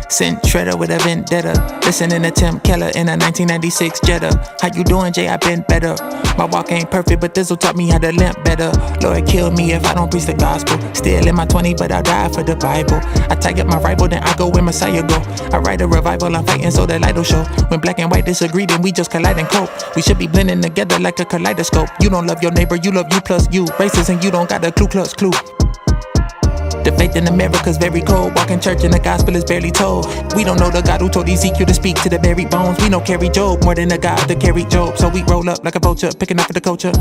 Sent Shredder with a vendetta. Listening to Tim Keller in a 1996 Jetta. How you doing, Jay? I been better. My walk ain't perfect, but this'll taught me how to limp better. Lord, kill me if I don't preach the gospel. Still in my 20s, but I'll die for the Bible. I tie up my rival, then I go where Messiah go. I write a revival, I'm fighting so the light will show. When black and white disagree, then we just collide and cope. We should be blending together like a kaleidoscope. You don't love your neighbor, you love you plus you. Racist and you don't got a Ku Klux Klan. The faith in America's very cold. Walking church and the gospel is barely told. We don't know the God who told Ezekiel to speak to the buried bones. We know carry Job more than the God that carried Job. So we roll up like a vulture, picking up for the culture.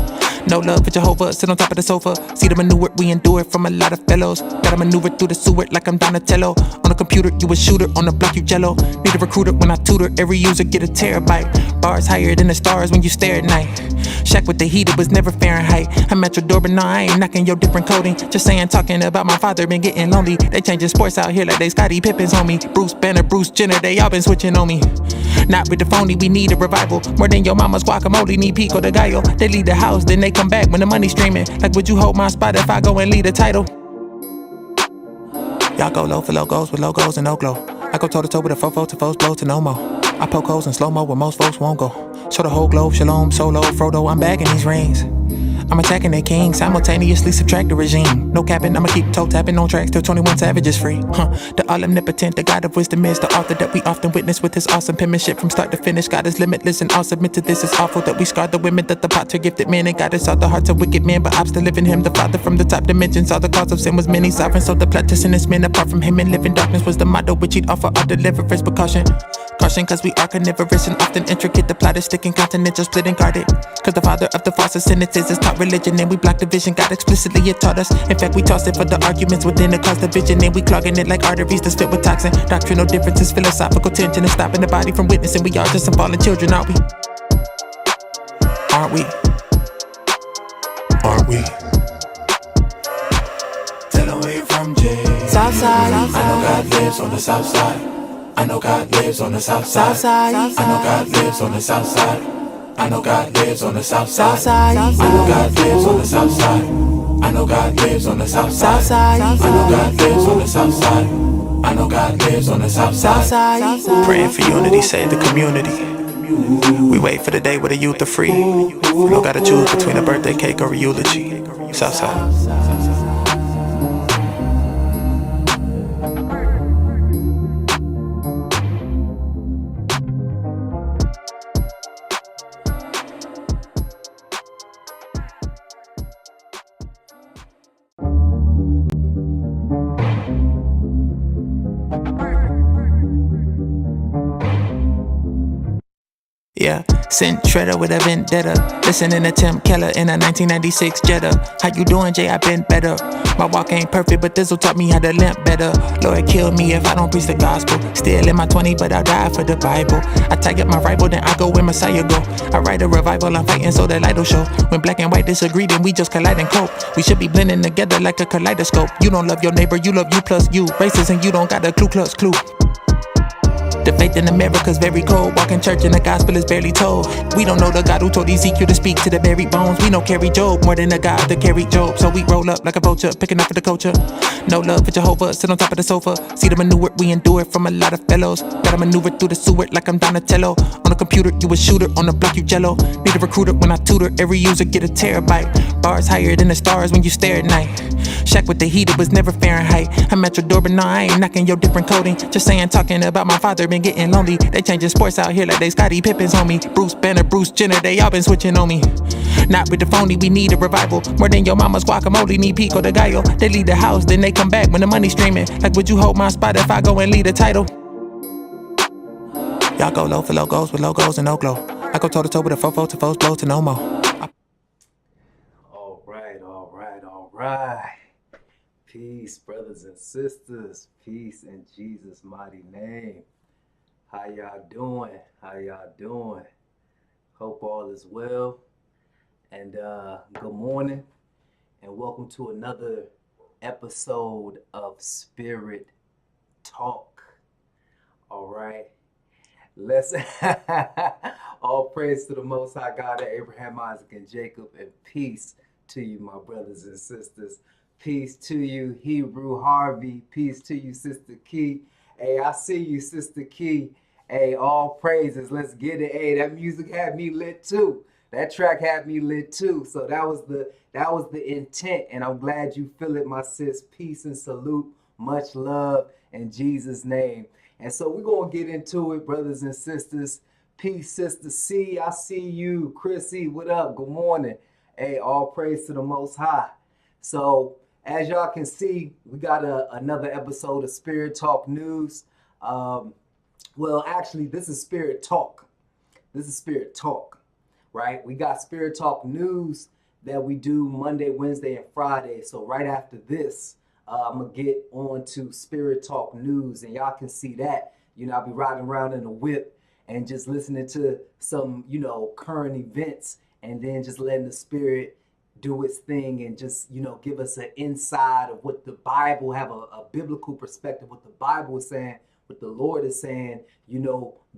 No love for Jehovah, sit on top of the sofa. See the manure we endure from a lot of fellows. Gotta maneuver through the sewer like I'm Donatello. On a computer, you a shooter. On the block, you jello. Need a recruiter when I tutor. Every user get a terabyte. Bars higher than the stars when you stare at night. Shack with the heat, it was never Fahrenheit. I'm at your door, but no, I ain't knocking your different coding. Just saying, talking about my father, been getting lonely. They changing sports out here like they Scottie Pippen's homie. Bruce Banner, Bruce Jenner, they all been switching on me. Not with the phony, we need a revival. More than your mama's guacamole, need pico de gallo. They leave the house, then they come back when the money's streaming. Like, would you hold my spot if I go and lead a title? Y'all go low for logos with logos and no glow. I go toe to toe with a fofo to foes blow to no more. I poke holes in slow-mo where most folks won't go. Show the whole globe, shalom, solo, Frodo, I'm back in these rings. I'm attacking their king, simultaneously subtract the regime. No capping, I'ma keep toe tapping on tracks till 21 Savage is free. The all omnipotent, the God of wisdom is the author that we often witness with his awesome penmanship from start to finish. God is limitless and I'll submit to this. It's awful that we scarred the women, that the pots are gifted men, and God is out the hearts of wicked men, but I'm still living him. The Father from the top dimensions, all the cause of sin was many sovereign. So the plot to sin is men apart from him, and live in darkness was the motto which he'd offer our deliverance. But caution, cause we are carnivorous and often intricate. The plot is sticking continental, split and guarded. Cause the father of the falsest sentences is taught religion, and we block division. God explicitly it taught us. In fact, we toss it for the arguments within the cause division, and we clogging it like arteries that's filled with toxin. Doctrinal differences, philosophical tension, and stopping the body from witnessing. We are just some fallen children, aren't we? Aren't we? Aren't we? Tell them where you from, Jay. Southside. I know God lives on the south side. I know God lives on the south side. I know God lives on the south side. I know God lives on the south side. I know God lives on the south side. I know God lives on the south side. I know God lives on the south side. I know God lives on the south side. Praying for unity, save the community. We wait for the day where the youth are free. We don't gotta choose between a birthday cake or a eulogy. Southside. Yeah, sent Shredder with a vendetta. Listening to Tim Keller in a 1996 Jetta. How you doing, Jay? I been better. My walk ain't perfect, but this'll taught me how to limp better. Lord, kill me if I don't preach the gospel. Still in my 20s, but I'll die for the Bible. I tie up my rival, then I go where Messiah go. I write a revival, I'm fighting so the light will show. When black and white disagree, then we just collide and cope. We should be blending together like a kaleidoscope. You don't love your neighbor, you love you plus you. Racist and you don't got a Ku Klux Klan. The faith in America's very cold. Walking church and the gospel is barely told. We don't know the God who told Ezekiel to speak to the buried bones. We know carry Job more than the God that carried Job. So we roll up like a vulture, picking up for the culture. No love for Jehovah, sit on top of the sofa. See the manure we endure from a lot of fellows. Gotta maneuver through the sewer like I'm Donatello. On a computer, you a shooter. On the block, you jello. Need a recruiter when I tutor. Every user get a terabyte. Bars higher than the stars when you stare at night. Shack with the heat, it was never Fahrenheit. I'm at your door, but no, I ain't knocking your different coding. Just saying, talking about my father, been getting lonely. They changing sports out here like they Scottie Pippen's homie. Bruce Banner, Bruce Jenner, they all been switching on me. Not with the phony, we need a revival. More than your mama's guacamole, need pico de gallo. They leave the house, then they come back when the money's streaming. Like, would you hold my spot if I go and lead a title? Y'all go low for logos with logos and no glow. I go toe to toe with a fofo to foes blow to no more. All right. Peace, brothers and sisters. Peace in Jesus' mighty name. How y'all doing? Hope all is well. And good morning. And welcome to another episode of Spirit Talk. All right. Let's all praise to the Most High God of Abraham, Isaac, and Jacob, and peace to you, my brothers and sisters. Peace to you, Hebrew Harvey. Peace to you, Sister Key. Hey, I see you, Sister Key. Hey, all praises. Let's get it. Hey, that music had me lit too. That track had me lit too. So that was the intent, and I'm glad you feel it, my sis. Peace and salute. Much love in Jesus' name. And so we're gonna get into it, brothers and sisters. Peace, Sister C. I see you. Chrissy, what up? Good morning. Hey, all praise to the Most High. So as y'all can see, we got another episode of Spirit Talk News. Well, actually, this is Spirit Talk. This is Spirit Talk, right? We got Spirit Talk News that we do Monday, Wednesday, and Friday. So right after this, I'm going to get on to Spirit Talk News, and y'all can see that. I'll be riding around in a whip and just listening to some, current events, and then just letting the Spirit do its thing and just, give us an insight of what the Bible, have a biblical perspective, what the Bible is saying, what the Lord is saying,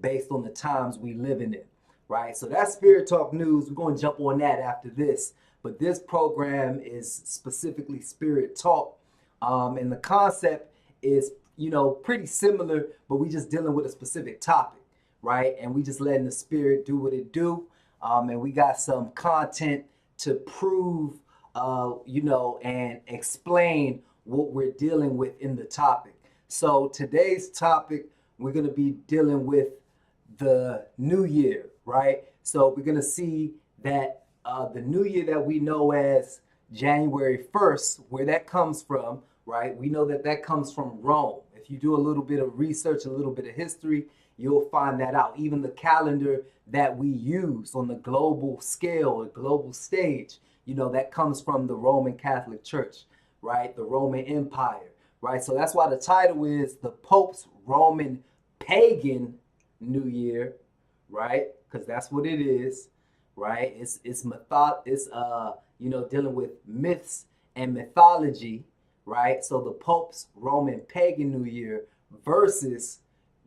based on the times we live in it, right? So that's Spirit Talk News. We're going to jump on that after this. But this program is specifically Spirit Talk. And the concept is, pretty similar, but we just dealing with a specific topic, right? And we just letting the Spirit do what it do. And we got some content to prove, and explain what we're dealing with in the topic. So today's topic, we're going to be dealing with the new year, right? So we're going to see that the new year that we know as January 1st, where that comes from, right? We know that that comes from Rome. If you do a little bit of research, a little bit of history, you'll find that out. Even the calendar that we use on the global scale or global stage, that comes from the Roman Catholic Church, right? The Roman Empire, right? So that's why the title is the Pope's Roman Pagan New Year, right? Because that's what it is, right? It's dealing with myths and mythology, right? So the Pope's Roman Pagan New Year versus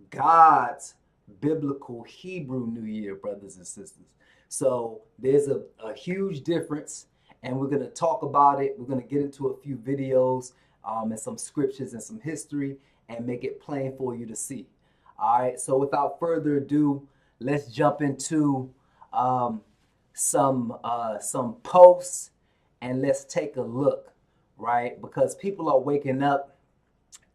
God's biblical Hebrew New Year, brothers and sisters. So there's a huge difference, and we're going to talk about it. We're going to get into a few videos and some scriptures and some history and make it plain for you to see. All right, so without further ado, let's jump into some posts, and let's take a look, right? Because people are waking up,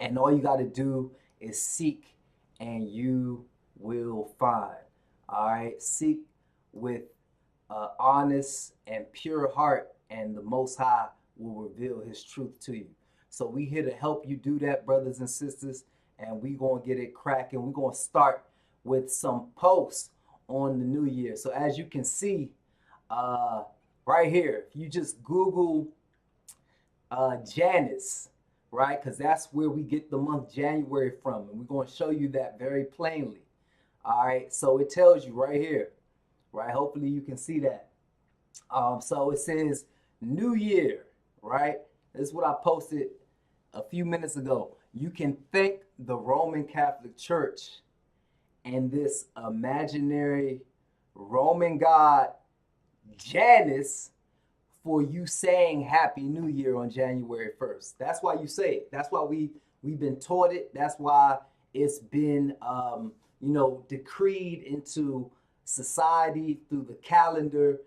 and all you got to do is seek, and you will find. All right, seek with honest and pure heart, and the Most High will reveal His truth to you. So we here to help you do that, brothers and sisters, and we gonna get it cracking. We're gonna start with some posts on the new year. So as you can see right here, if you just Google Janus, right? Because that's where we get the month January from, and we're going to show you that very plainly. All right, so it tells you right here, right? Hopefully you can see that. So it says New Year, right? This is what I posted a few minutes ago. You can thank the Roman Catholic Church and this imaginary Roman god Janus for you saying Happy New Year on January 1st. That's why you say it. That's why we've been taught it. That's why it's been decreed into society through the calendar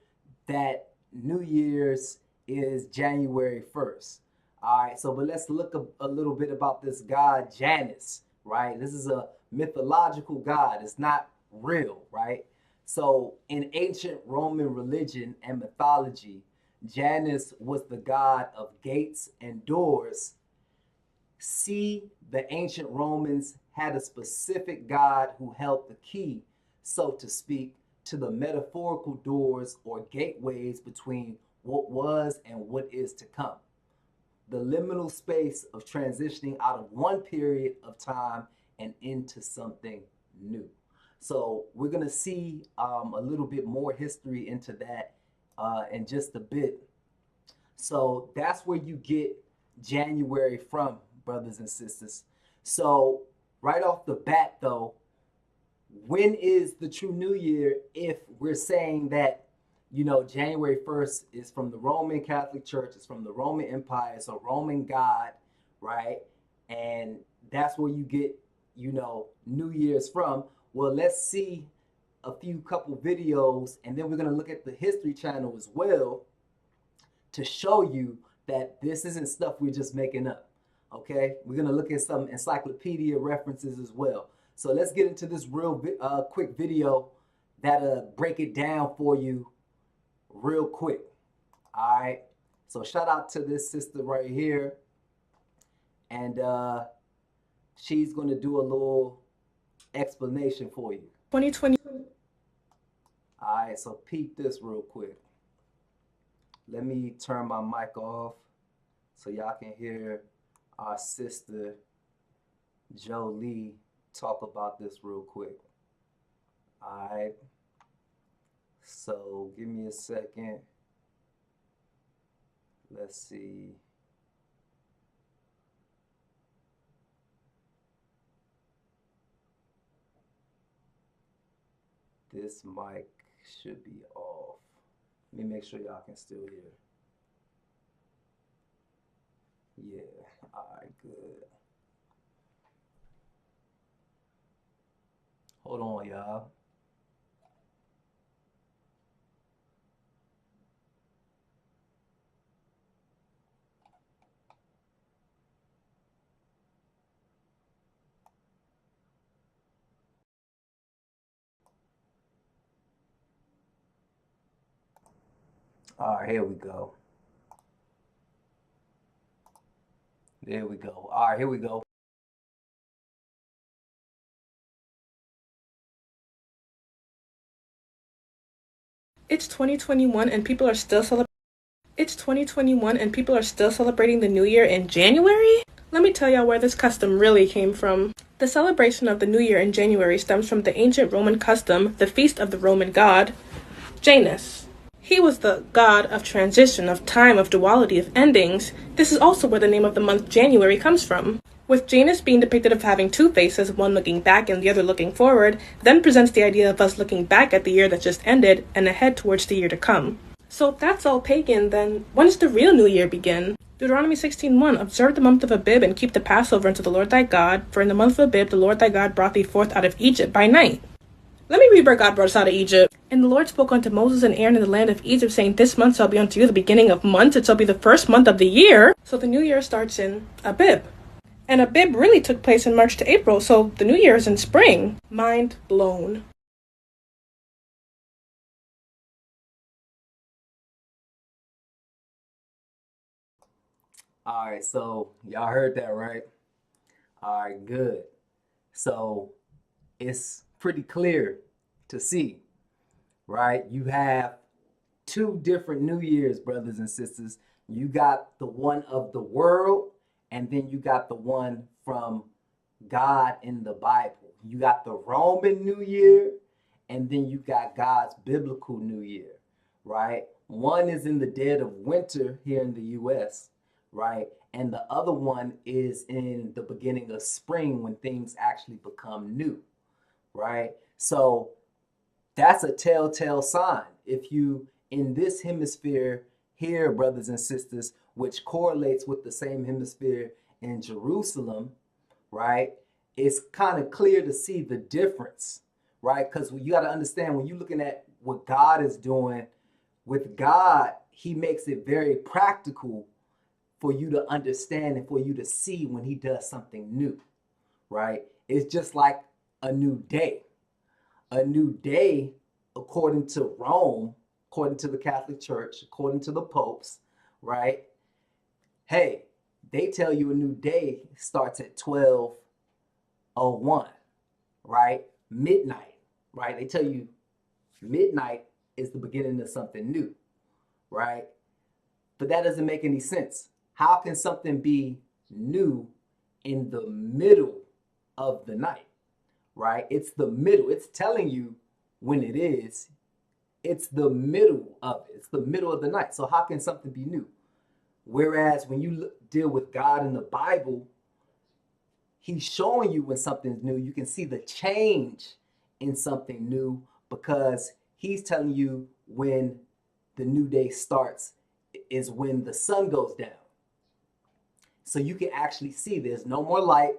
that New Year's is January 1st. All right, so but let's look a little bit about this god Janus, right? This is a mythological god. It's not real, right? So in ancient Roman religion and mythology, Janus was the god of gates and doors. See, the ancient Romans had a specific god who held the key, so to speak, to the metaphorical doors or gateways between what was and what is to come. The liminal space of transitioning out of one period of time and into something new. So we're going to see a little bit more history into that in just a bit. So that's where you get January from, brothers and sisters. So right off the bat, though, when is the true New Year if we're saying that, January 1st is from the Roman Catholic Church, it's from the Roman Empire, it's a Roman god, right? And that's where you get, you know, New Year's from? Well, let's see a couple videos, and then we're going to look at the History Channel as well to show you that this isn't stuff we're just making up. Okay, we're going to look at some encyclopedia references as well. So let's get into this real quick video that'll break it down for you real quick. All right, so shout out to this sister right here, and she's going to do a little explanation for you. 2020. All right, so peep this real quick. Let me turn my mic off so y'all can hear our sister Jolie talk about this real quick. All right, so give me a second. Let's see. This mic should be off. Let me make sure y'all can still hear. Yeah, all right, good. Hold on, y'all. All right, here we go. There we go. All right, here we go. It's 2021 and people are still celebrating. It's 2021 and people are still celebrating the New Year in January? Let me tell y'all where this custom really came from. The celebration of the New Year in January stems from the ancient Roman custom, the feast of the Roman god, Janus. He was the god of transition, of time, of duality, of endings. This is also where the name of the month January comes from. With Janus being depicted of having two faces, one looking back and the other looking forward, then presents the idea of us looking back at the year that just ended and ahead towards the year to come. So if that's all pagan, then when does the real New Year begin? Deuteronomy 16:1, observe the month of Abib and keep the Passover unto the Lord thy God, for in the month of Abib the Lord thy God brought thee forth out of Egypt by night. Let me read where God brought us out of Egypt. And the Lord spoke unto Moses and Aaron in the land of Egypt, saying, This month shall be unto you the beginning of months, it shall be the first month of the year. So the New Year starts in Abib. And Abib really took place in March to April, so the New Year is in spring. Mind blown. All right, so y'all heard that, right? All right, good. So it's pretty clear to see, right? You have two different New Year's, brothers and sisters. You got the one of the world, and then you got the one from God in the Bible. You got the Roman New Year, and then you got God's biblical New Year, right? One is in the dead of winter here in the US, right? And the other one is in the beginning of spring when things actually become new, right? So that's a telltale sign. If you in this hemisphere here, brothers and sisters, which correlates with the same hemisphere in Jerusalem, right? It's kind of clear to see the difference, right? Because you got to understand when you're looking at what God is doing with God, he makes it very practical for you to understand and for you to see when he does something new, right? It's just like a new day. A new day, according to Rome, according to the Catholic Church, according to the popes, right? Hey, they tell you a new day starts at 12:01, right? Midnight, right? They tell you midnight is the beginning of something new, right? But that doesn't make any sense. How can something be new in the middle of the night, right? It's the middle. It's telling you when it is. It's the middle of it. It's the middle of the night. So how can something be new? Whereas when you deal with God in the Bible, he's showing you when something's new. You can see the change in something new because he's telling you when the new day starts is when the sun goes down. So you can actually see there's no more light.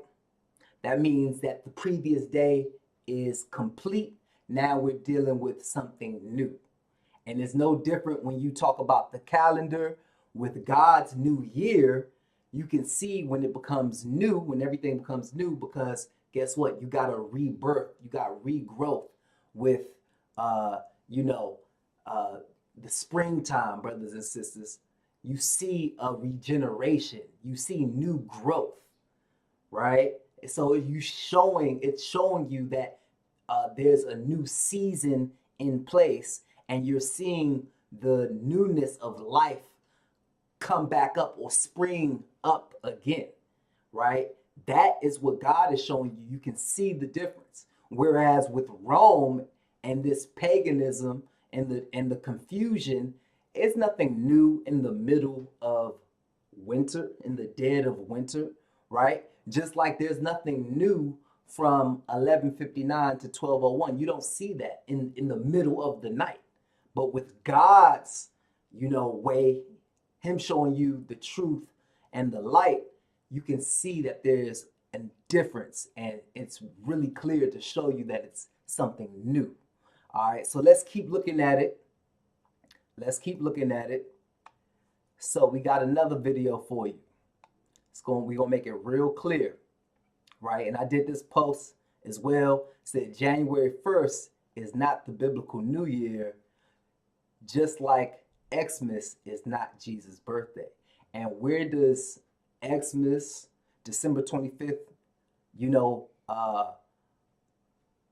That means that the previous day is complete. Now we're dealing with something new. And it's no different when you talk about the calendar with God's new year. You can see when it becomes new, when everything becomes new, because guess what? You got a rebirth, you got regrowth with, the springtime, brothers and sisters. You see a regeneration, you see new growth, right? So it's showing you that there's a new season in place, and you're seeing the newness of life come back up or spring up again, right? That is what God is showing you. You can see the difference. Whereas with Rome and this paganism and the confusion, it's nothing new in the middle of winter, in the dead of winter, right? Just like there's nothing new from 1159 to 1201. You don't see that in the middle of the night. But with God's, way, him showing you the truth and the light, you can see that there's a difference, and it's really clear to show you that it's something new. All right, so let's keep looking at it. So we got another video for you. We're gonna make it real clear, right? And I did this post as well. Said January 1st is not the biblical New Year, just like Xmas is not Jesus' birthday. And where does Xmas, December 25th,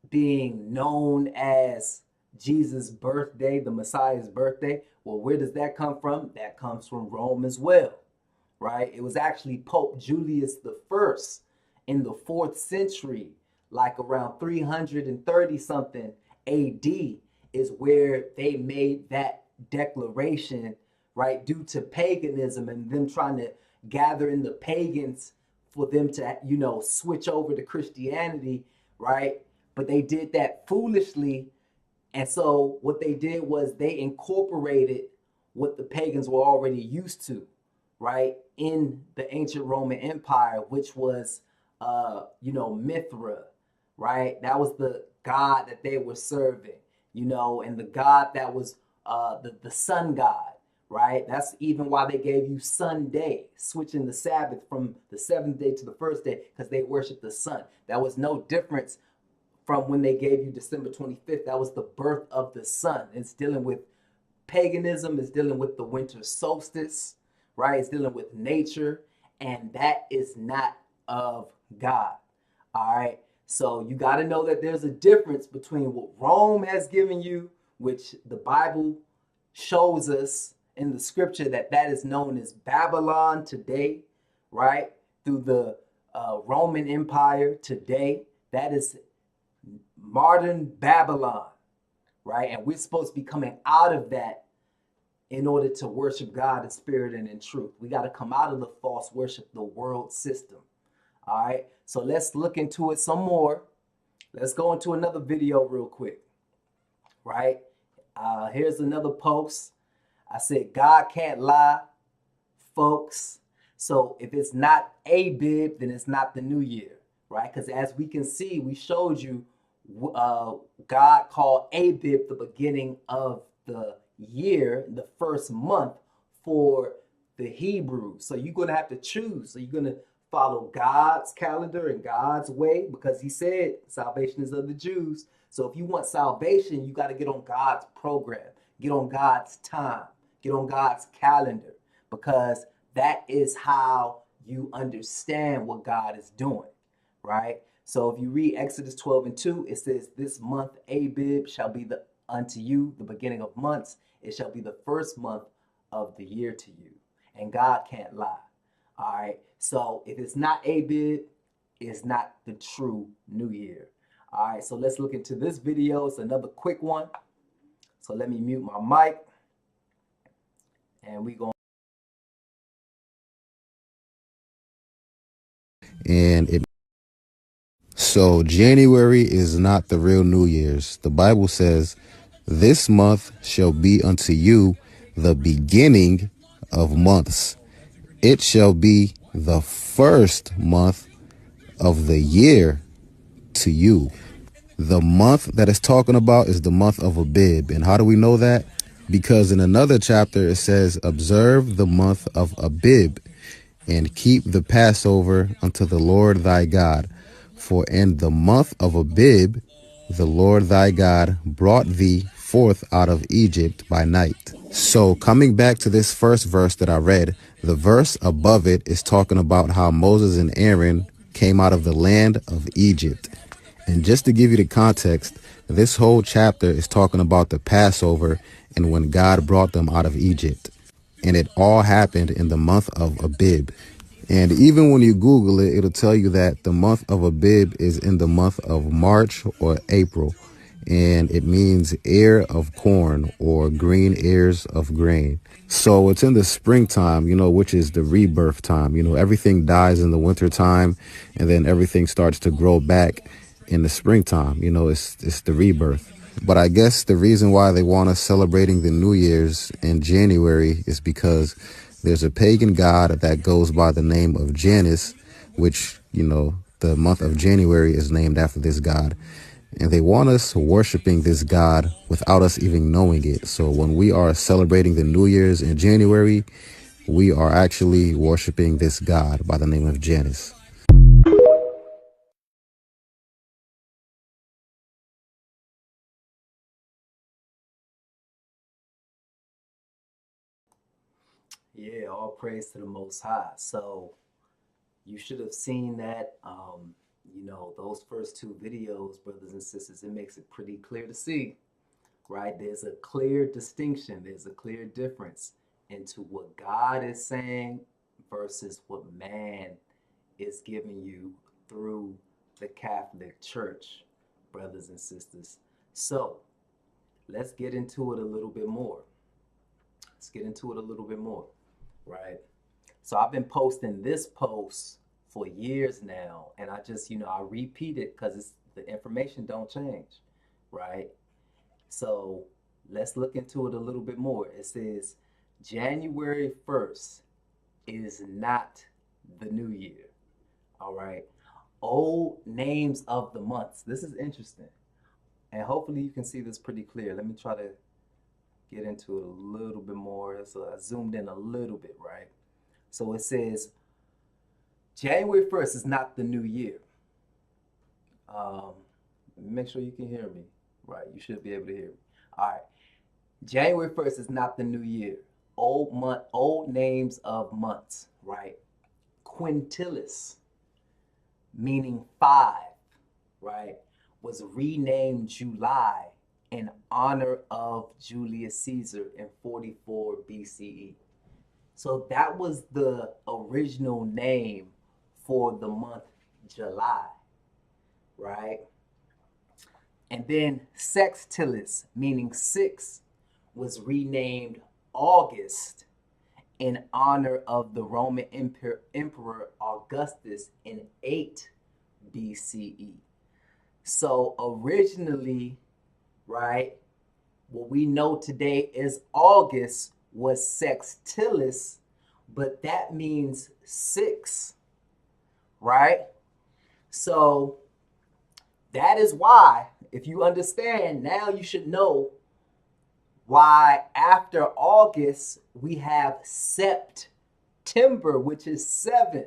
being known as Jesus' birthday, the Messiah's birthday, well, where does that come from? That comes from Rome as well, right? It was actually Pope Julius I in the 4th century, like around 330 something AD, is where they made that declaration, right, due to paganism and them trying to gather in the pagans for them to, switch over to Christianity, right? But they did that foolishly. And so what they did was they incorporated what the pagans were already used to, right, in the ancient Roman Empire, which was, Mithra, right? That was the god that they were serving, and the god that was the sun god, right? That's even why they gave you Sunday, switching the Sabbath from the 7th day to the 1st day, because they worshiped the sun. That was no difference from when they gave you December 25th. That was the birth of the sun. It's dealing with paganism. It's dealing with the winter solstice, right? It's dealing with nature, and that is not of God. All right. So you got to know that there's a difference between what Rome has given you, which the Bible shows us in the scripture that is known as Babylon today, right? Through the Roman Empire today. That is modern Babylon, right? And we're supposed to be coming out of that in order to worship God in spirit and in truth. We got to come out of the false worship, the world system. All right, so let's look into it some more. Let's go into another video real quick, right? Here's another post. I said, God can't lie, folks. So if it's not Abib, then it's not the new year, right? Because as we can see, we showed you God called Abib the beginning of the year, the first month for the Hebrews. So you're going to have to choose. So you're going to follow God's calendar and God's way, because he said salvation is of the Jews. So if you want salvation, you got to get on God's program, get on God's time, get on God's calendar, because that is how you understand what God is doing, right? So if you read Exodus 12:2, it says, this month Abib shall be unto you the beginning of months. It shall be the first month of the year to you. And God can't lie. All right. So if it's not Abib, it's not the true new year. All right. So let's look into this video. It's another quick one. So let me mute my mic. And we go. So January is not the real New Year's. The Bible says, this month shall be unto you the beginning of months. It shall be the first month of the year to you. The month that it's talking about is the month of Abib. And how do we know that? Because in another chapter, it says, observe the month of Abib and keep the Passover unto the Lord thy God. For in the month of Abib, the Lord thy God brought thee forth out of Egypt by night. So coming back to this first verse that I read, the verse above it is talking about how Moses and Aaron came out of the land of Egypt. And just to give you the context, this whole chapter is talking about the Passover and when God brought them out of Egypt. And it all happened in the month of Abib. And even when you Google it, it'll tell you that the month of Abib is in the month of March or April. And it means ear of corn or green ears of grain. So it's in the springtime, which is the rebirth time. Everything dies in the winter time and then everything starts to grow back in the springtime. It's the rebirth. But I guess the reason why they want us celebrating the New Year's in January is because there's a pagan god that goes by the name of Janus, which, the month of January is named after this god. And they want us worshiping this god without us even knowing it. So when we are celebrating the New Year's in January, we are actually worshiping this god by the name of Janus. Yeah, all praise to the Most High. So you should have seen that, those first two videos, brothers and sisters. It makes it pretty clear to see, right? There's a clear distinction. There's a clear difference into what God is saying versus what man is giving you through the Catholic Church, brothers and sisters. So let's get into it a little bit more. Right? So I've been posting this post for years now, and I just, I repeat it because the information don't change, right? So let's look into it a little bit more. It says January 1st is not the new year, all right? Old names of the months. This is interesting, and hopefully you can see this pretty clear. Let me try to get into it a little bit more. So I zoomed in a little bit, right? So it says January 1st is not the new year. Make sure you can hear me, right? You should be able to hear me. All right. January 1st is not the new year. Old names of months, right? Quintilis, meaning 5, right, was renamed July in honor of Julius Caesar in 44 BCE. So that was the original name for the month July, right? And then Sextilis, meaning 6, was renamed August in honor of the Roman Emperor Augustus in 8 BCE. So originally, right, what we know today is August was Sextilis, but that means 6, right? So that is why, if you understand, now you should know why after August we have September, which is 7,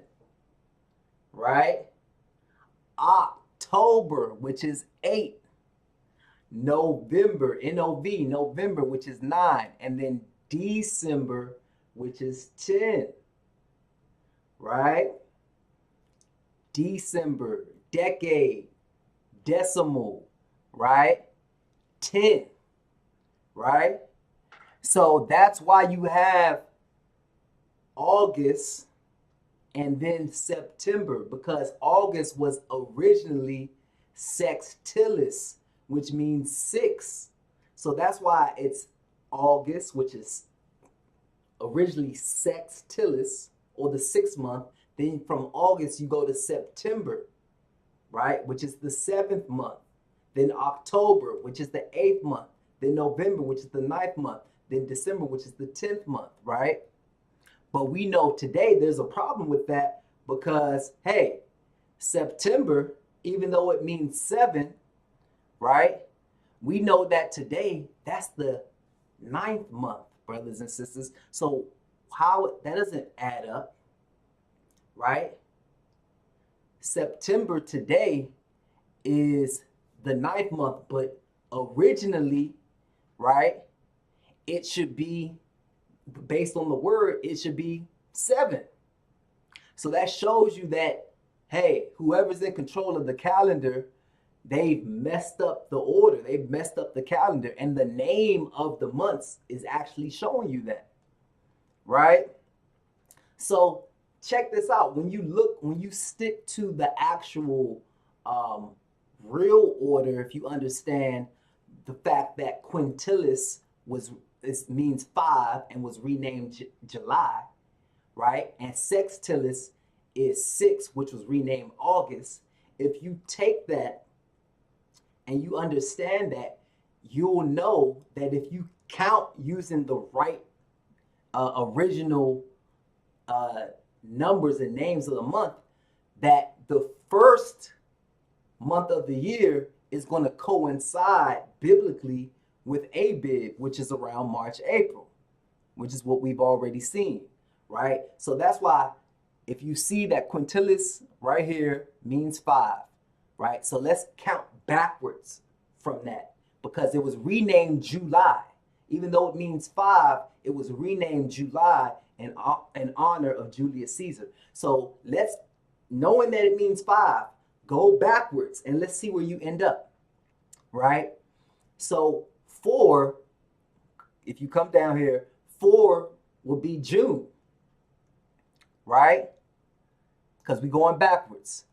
right? October, which is 8. November, N-O-V, November, which is 9. And then December, which is 10, right? December, decade, decimal, right? 10, right? So that's why you have August and then September, because August was originally Sextilis, which means 6. So that's why it's August, which is originally Sextilis, or the 6th month. Then from August, you go to September, right, which is the 7th month. Then October, which is the 8th month. Then November, which is the 9th month. Then December, which is the 10th month, right? But we know today there's a problem with that because, hey, September, even though it means 7, right? We know that today, that's the 9th month, brothers and sisters. So how that doesn't add up, right? September today is the 9th month, but originally, right, it should be, based on the word, it should be 7. So that shows you that, hey, whoever's in control of the calendar, they've messed up the order. They've messed up the calendar. And the name of the months is actually showing you that, right? So check this out. When you stick to the actual real order, if you understand the fact that quintilis means 5 and was renamed July, right? And sextilis is 6, which was renamed August. If you take that and you understand that, you'll know that if you count using the right original numbers and names of the month, that the first month of the year is going to coincide biblically with Abib, which is around March, April, which is what we've already seen, right? So that's why if you see that quintilis right here means 5, right? So let's count backwards from that, because it was renamed July. Even though it means 5, it was renamed July in honor of Julius Caesar. So let's, knowing that it means 5, go backwards and let's see where you end up, right? So 4, if you come down here, 4 will be June, right? Because we're going backwards.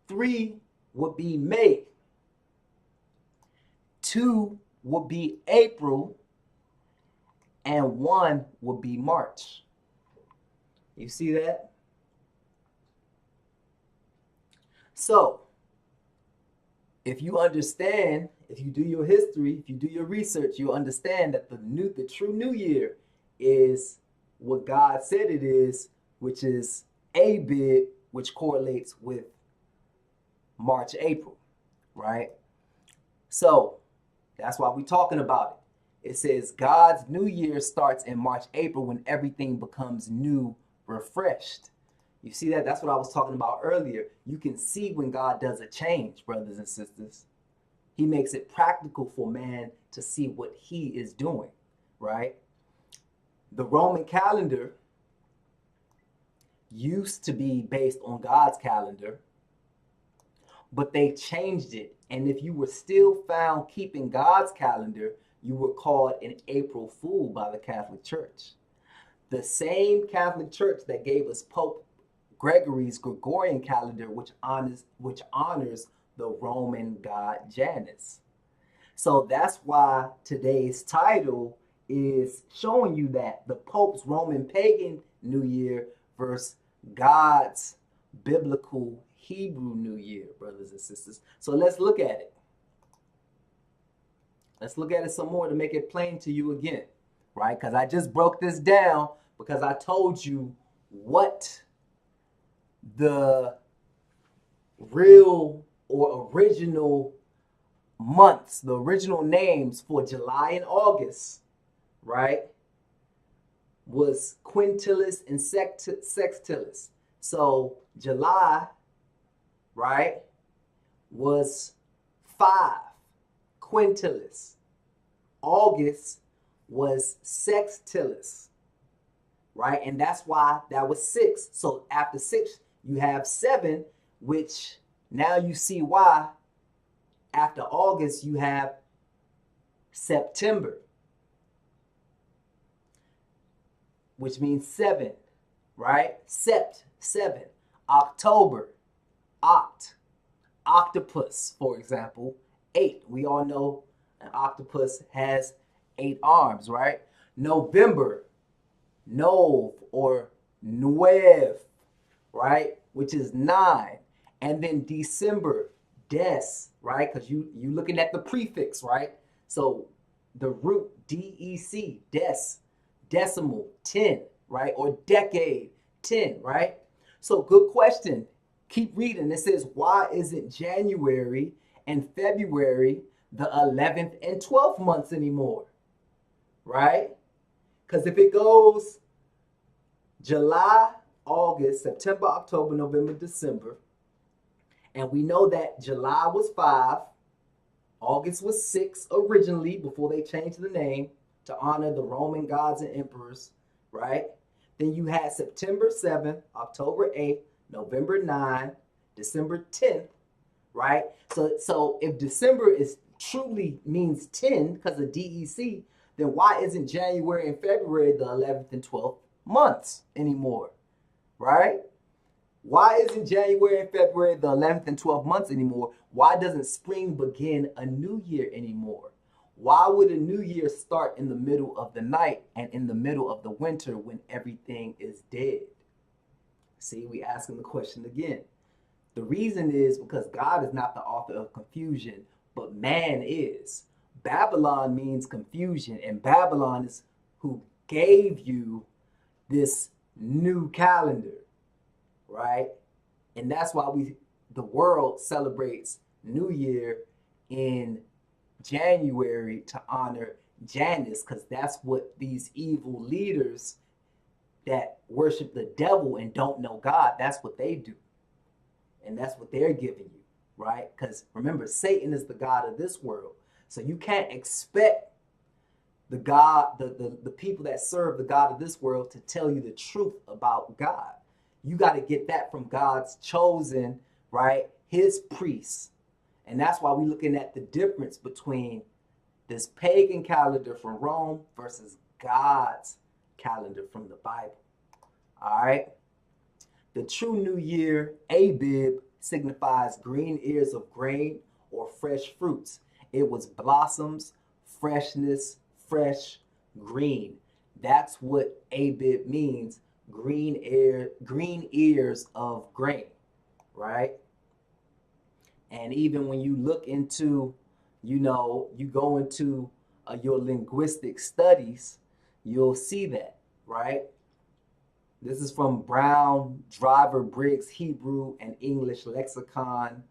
3 would be May. 2 would be April. And 1 would be March. You see that? So, if you understand, if you do your history, if you do your research, you'll understand that the true new year is what God said it is, which is Abib, which correlates with March, April, right? So, that's why we're talking about it. It says God's new year starts in March, April, when everything becomes new, refreshed. You see that? That's what I was talking about earlier. You can see when God does a change, brothers and sisters. He makes it practical for man to see what he is doing, right? The Roman calendar used to be based on God's calendar, but they changed it. And if you were still found keeping God's calendar, you were called an April Fool by the Catholic Church. The same Catholic Church that gave us Pope Gregory's Gregorian calendar, which honors the Roman god Janus. So that's why today's title is showing you that the Pope's Roman pagan New Year versus God's biblical Hebrew New Year, brothers and sisters. So let's look at it. Let's look at it some more to make it plain to you again, right? Because I just broke this down because I told you what the real or original months, the original names for July and August, right, was quintilis and sextilis. So July, right, was 5, quintilis. August was sextilis, right? And that's why that was 6. So after 6, you have 7, which now you see why after August you have September, which means 7, right? Sept, 7. October, octopus, for example, 8. We all know an octopus has 8 arms, right? November, nov or nueve, right? Which is 9. And then December, des, right? Because you looking at the prefix, right? So the root DEC, des, decimal, 10, right? Or decade, 10, right? So good question. Keep reading. It says, why isn't January and February the 11th and 12th months anymore? Right? Because if it goes July, August, September, October, November, December, and we know that July was 5, August was 6 originally before they changed the name to honor the Roman gods and emperors, right? Then you had September 7th, October 8th, November 9th, December 10th, right? So if December is truly means 10 because of DEC, then why isn't January and February the 11th and 12th months anymore, right? Why isn't January and February the 11th and 12th months anymore? Why doesn't spring begin a new year anymore? Why would a new year start in the middle of the night and in the middle of the winter when everything is dead? See, we asking the question again. The reason is because God is not the author of confusion, but man is. Babylon means confusion, and Babylon is who gave you this new calendar, right? And that's why the world celebrates New Year in January to honor Janus, because that's what these evil leaders that worship the devil and don't know God, that's what they do. And that's what they're giving you, right? Because remember, Satan is the god of this world. So you can't expect the God, the people that serve the God of this world to tell you the truth about God. You got to get that from God's chosen, right? His priests. And that's why we're looking at the difference between this pagan calendar from Rome versus God's calendar from the Bible. All right. The true new year, Abib, signifies green ears of grain or fresh fruits. It was blossoms, freshness, fresh, green. That's what Abib means, green ears of grain, right? And even when you look into, you go into your linguistic studies, you'll see that, right? This is from Brown, Driver, Briggs, Hebrew and English Lexicon,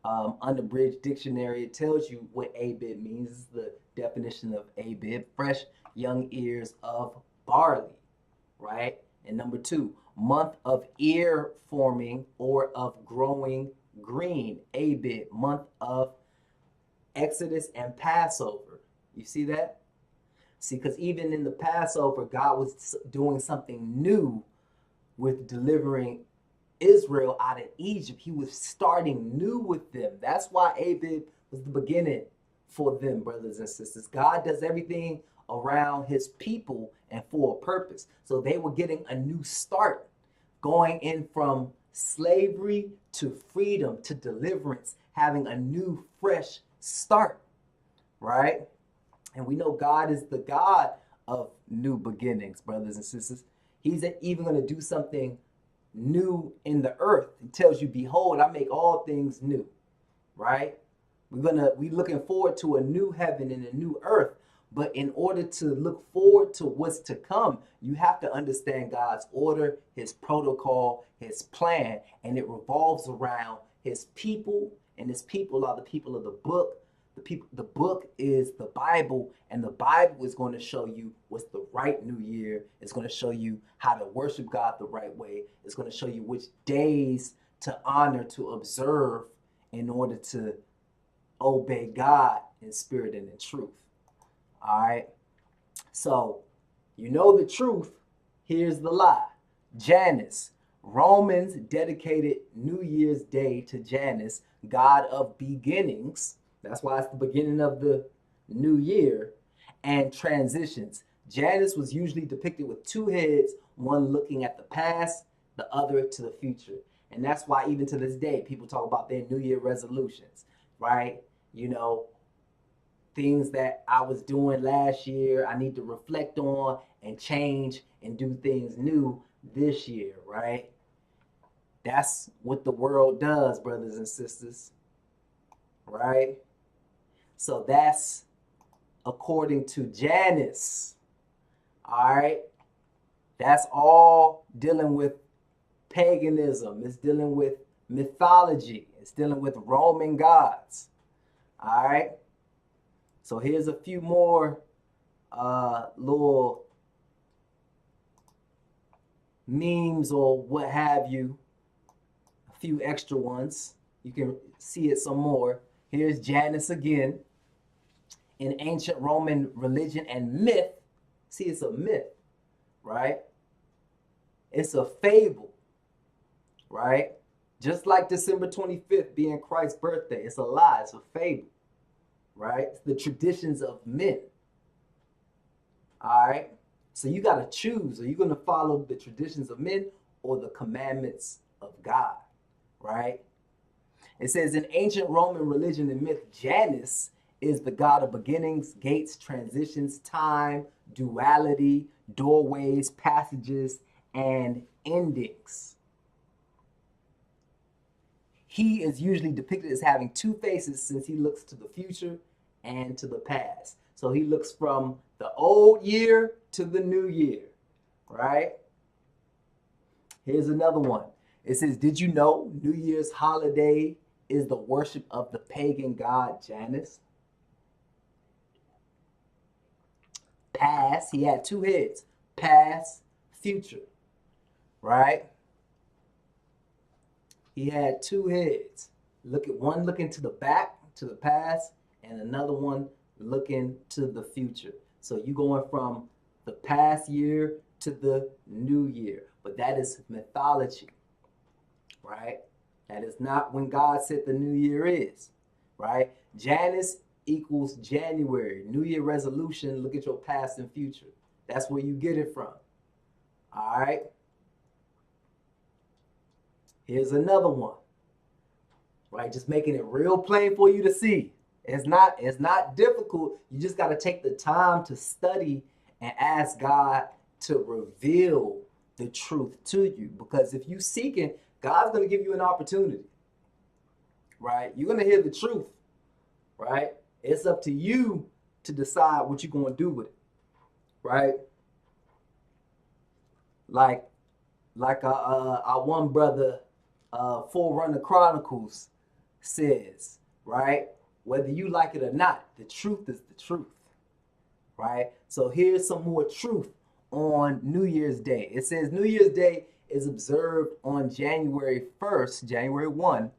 Unabridged Dictionary. It tells you what Abib means. This is the definition of Abib: fresh young ears of barley, right? And number 2, month of ear forming or of growing green. Abib, month of Exodus and Passover. You see that? See, because even in the Passover, God was doing something new with delivering Israel out of Egypt. He was starting new with them. That's why Abib was the beginning for them, brothers and sisters. God does everything around his people and for a purpose. So they were getting a new start, going in from slavery to freedom to deliverance, having a new, fresh start, right? And we know God is the God of new beginnings, brothers and sisters. He's even going to do something new in the earth. He tells you, behold, I make all things new, right? We're looking forward to a new heaven and a new earth. But in order to look forward to what's to come, you have to understand God's order, his protocol, his plan, and it revolves around his people, and his people are the people of the book. The book is the Bible, and the Bible is going to show you what's the right new year. It's going to show you how to worship God the right way. It's going to show you which days to honor, to observe in order to obey God in spirit and in truth. All right. So, you know the truth. Here's the lie. Janus. Romans dedicated New Year's Day to Janus, god of beginnings. That's why it's the beginning of the new year, and transitions. Janus was usually depicted with 2 heads, one looking at the past, the other to the future. And that's why even to this day, people talk about their New Year resolutions, right? Things that I was doing last year, I need to reflect on and change and do things new this year, right? That's what the world does, brothers and sisters, right? So that's according to Janus, all right? That's all dealing with paganism. It's dealing with mythology. It's dealing with Roman gods. All right. So here's a few more little memes or what have you. A few extra ones. You can see it some more. Here's Janus again. In ancient Roman religion and myth, see, it's a myth, right? It's a fable, right? Just like December 25th being Christ's birthday. It's a lie. It's a fable, right? It's the traditions of men. All right? So you got to choose. Are you going to follow the traditions of men or the commandments of God, right? It says in ancient Roman religion and myth, Janus is the god of beginnings, gates, transitions, time, duality, doorways, passages, and endings. He is usually depicted as having two faces since he looks to the future and to the past. So he looks from the old year to the new year, right? Here's another one. It says, did you know New Year's holiday is the worship of the pagan god Janus? Past, he had two heads, past, future, right? He had two heads. Look at one looking to the back, to the past, and another one looking to the future. So you going from the past year to the new year. But that is mythology, right? That is not when God said the new year is, right? Janus equals January. New Year resolution, look at your past and future. That's where you get it from. All right. Here's another one. Right? Just making it real plain for you to see. It's not difficult. You just got to take the time to study and ask God to reveal the truth to you. Because if you seek it, God's going to give you an opportunity. Right? You're going to hear the truth. Right? It's up to you to decide what you're going to do with it, right? Like our one brother, Forerunner Chronicles says, right? Whether you like it or not, the truth is the truth, right? So here's some more truth on New Year's Day. It says New Year's Day is observed on January 1st, January 1,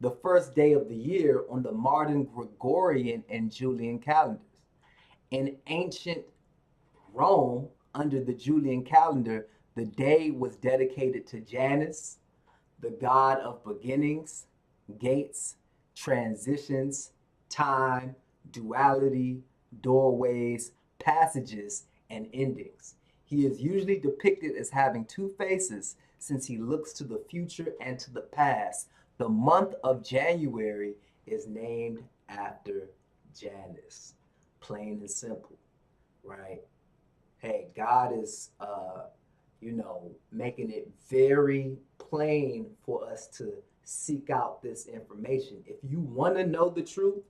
the first day of the year on the modern Gregorian and Julian calendars. In ancient Rome, under the Julian calendar, the day was dedicated to Janus, the god of beginnings, gates, transitions, time, duality, doorways, passages, and endings. He is usually depicted as having two faces since he looks to the future and to the past. The month of January is named after Janus. Plain and simple, right? Hey, God is, making it very plain for us to seek out this information. If you want to know the truth,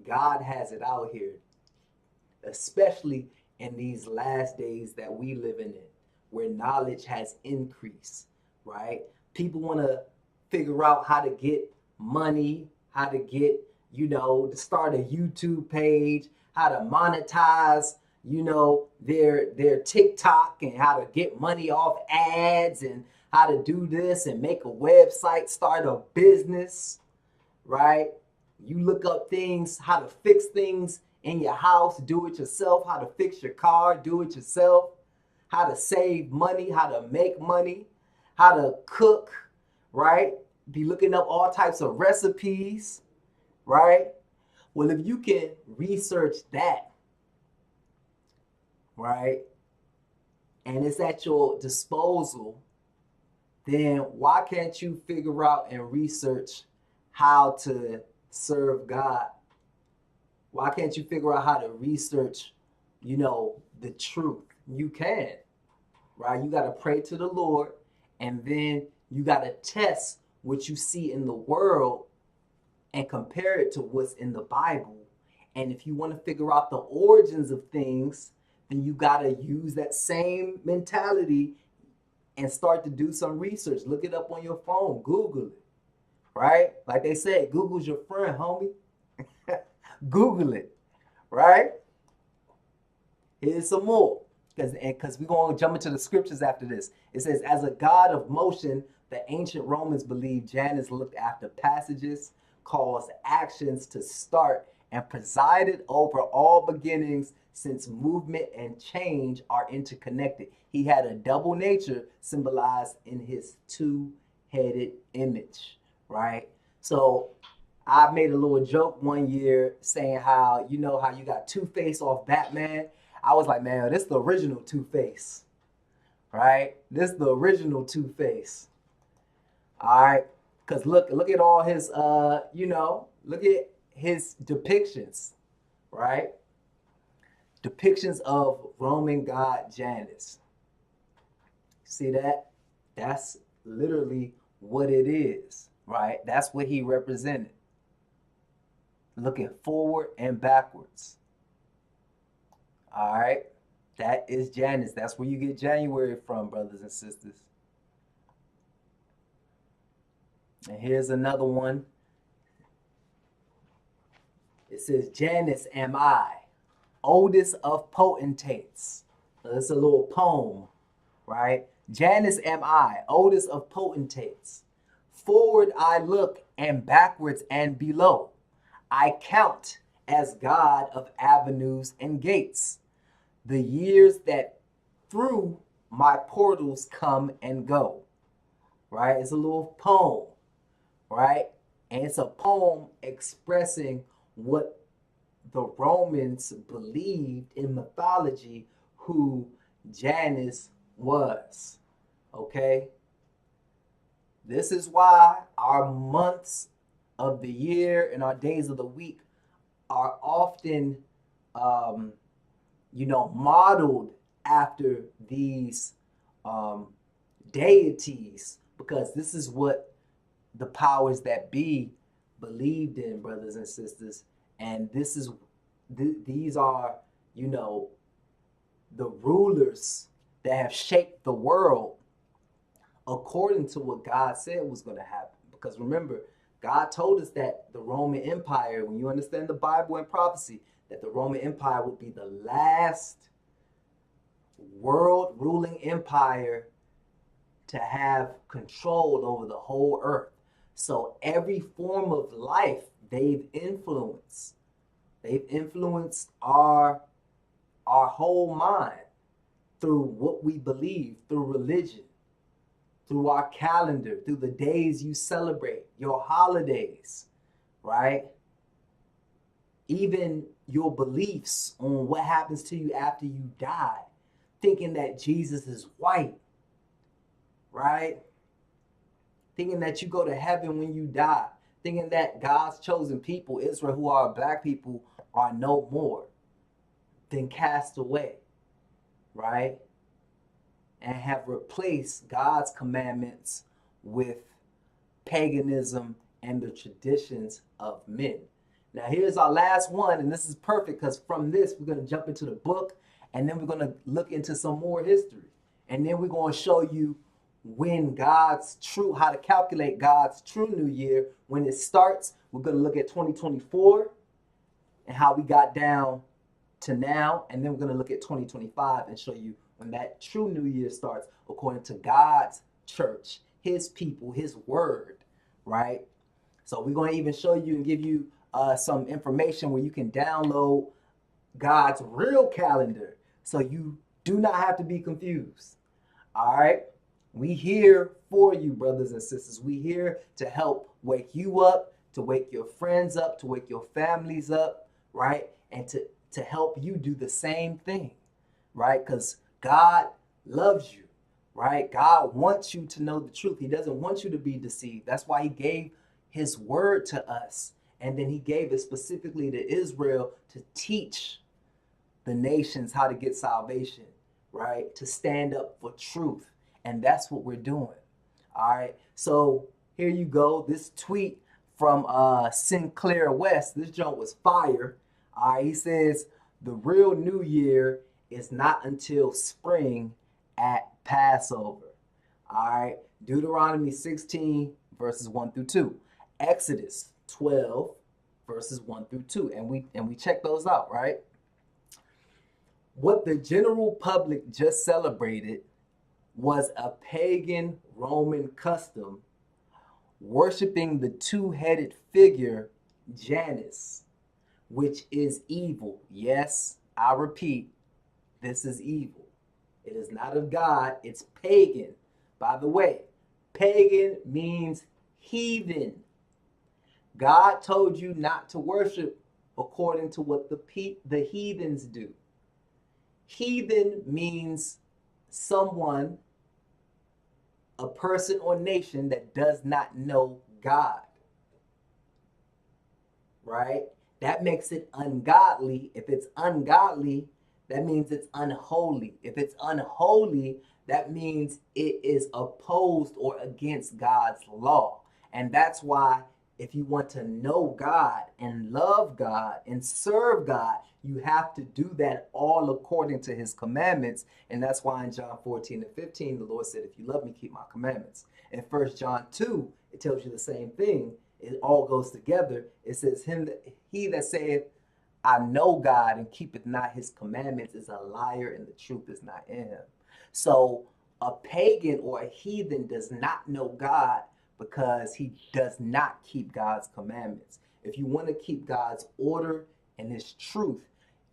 God has it out here, especially in these last days that we live in, where knowledge has increased, right? People want to figure out how to get money, how to get, to start a YouTube page, how to monetize, their TikTok, and how to get money off ads, and how to do this and make a website, start a business, right? You look up things, how to fix things in your house, do it yourself, how to fix your car, do it yourself, how to save money, how to make money, how to cook, right? Be looking up all types of recipes, right? Well, if you can research that, right, and it's at your disposal, then why can't you figure out and research how to serve God? Why can't you figure out how to research, the truth? You can, right? You got to pray to the Lord, and then you got to test what you see in the world and compare it to what's in the Bible. And if you want to figure out the origins of things, then you got to use that same mentality and start to do some research. Look it up on your phone, Google it, right? Like they said, Google's your friend, homie. Google it, right? Here's some more, because we're going to jump into the scriptures after this. It says, as a god of motion, the ancient Romans believed Janus looked after passages, caused actions to start, and presided over all beginnings, since movement and change are interconnected. He had a double nature symbolized in his two-headed image, right? So I made a little joke one year saying how, you know, how you got Two-Face off Batman. I was like, man, this is the original Two-Face, right? This is the original Two-Face. All right, because look at all his, you know, look at his depictions, right? Depictions of Roman god Janus. See that? That's literally what it is, right? That's what he represented. Looking forward and backwards. All right, that is Janus. That's where you get January from, brothers and sisters. And here's another one. It says, Janus am I, oldest of potentates. So it's a little poem, right? Janus am I, oldest of potentates. Forward I look, and backwards and below. I count as God of avenues and gates, the years that through my portals come and go, right? It's a little poem, right? And it's a poem expressing what the Romans believed in mythology who Janus was, okay? This is why our months of the year and our days of the week are often, you know, modeled after these deities, because this is what the powers that be believed in, brothers and sisters. And this is, these are, you know, the rulers that have shaped the world according to what God said was going to happen. Because remember, God told us that the Roman Empire, when you understand the Bible and prophecy, that the Roman Empire would be the last world ruling empire to have control over the whole earth. So every form of life they've influenced. They've influenced our whole mind through what we believe, through religion, through our calendar, through the days you celebrate, your holidays, right? Even your beliefs on what happens to you after you die, thinking that Jesus is white, right? Thinking that you go to heaven when you die, thinking that God's chosen people, Israel, who are black people, are no more than cast away, right? And have replaced God's commandments with paganism and the traditions of men. Now here's our last one, and this is perfect because from this we're going to jump into the book, and then we're going to look into some more history, and then we're going to show you when God's true, how to calculate God's true new year, when it starts. We're going to look at 2024 and how we got down to now, and then we're going to look at 2025 and show you when that true new year starts according to God's church, his people, his word, right? So we're going to even show you and give you some information where you can download God's real calendar so you do not have to be confused. All right? We here for you, brothers and sisters. We here to help wake you up, to wake your friends up, to wake your families up, right? And to help you do the same thing, right? Because God loves you, right? God wants you to know the truth. He doesn't want you to be deceived. That's why he gave his word to us. And then he gave it specifically to Israel to teach the nations how to get salvation, right? To stand up for truth. And that's what we're doing. All right. So here you go. This tweet from Sinclair West. This joint was fire. All right. He says, the real new year is not until spring at Passover. All right. Deuteronomy 16, verses 1 through 2. Exodus 12, verses 1 through 2. And we check those out, right? What the general public just celebrated was a pagan Roman custom worshiping the two-headed figure Janus, which is evil. Yes, I repeat, this is evil. It is not of God, it's pagan. By the way, pagan means heathen. God told you not to worship according to what the heathens do. Heathen means someone, a person or nation that does not know God. Right? That makes it ungodly. If it's ungodly, that means it's unholy. If it's unholy, that means it is opposed or against God's law. And that's why if you want to know God and love God and serve God, you have to do that all according to his commandments. And that's why in John 14 and 15, the Lord said, if you love me, keep my commandments. In 1 John 2, it tells you the same thing. It all goes together. It says, he that saith, I know God and keepeth not his commandments is a liar, and the truth is not in him. So a pagan or a heathen does not know God because he does not keep God's commandments. If you want to keep God's order and his truth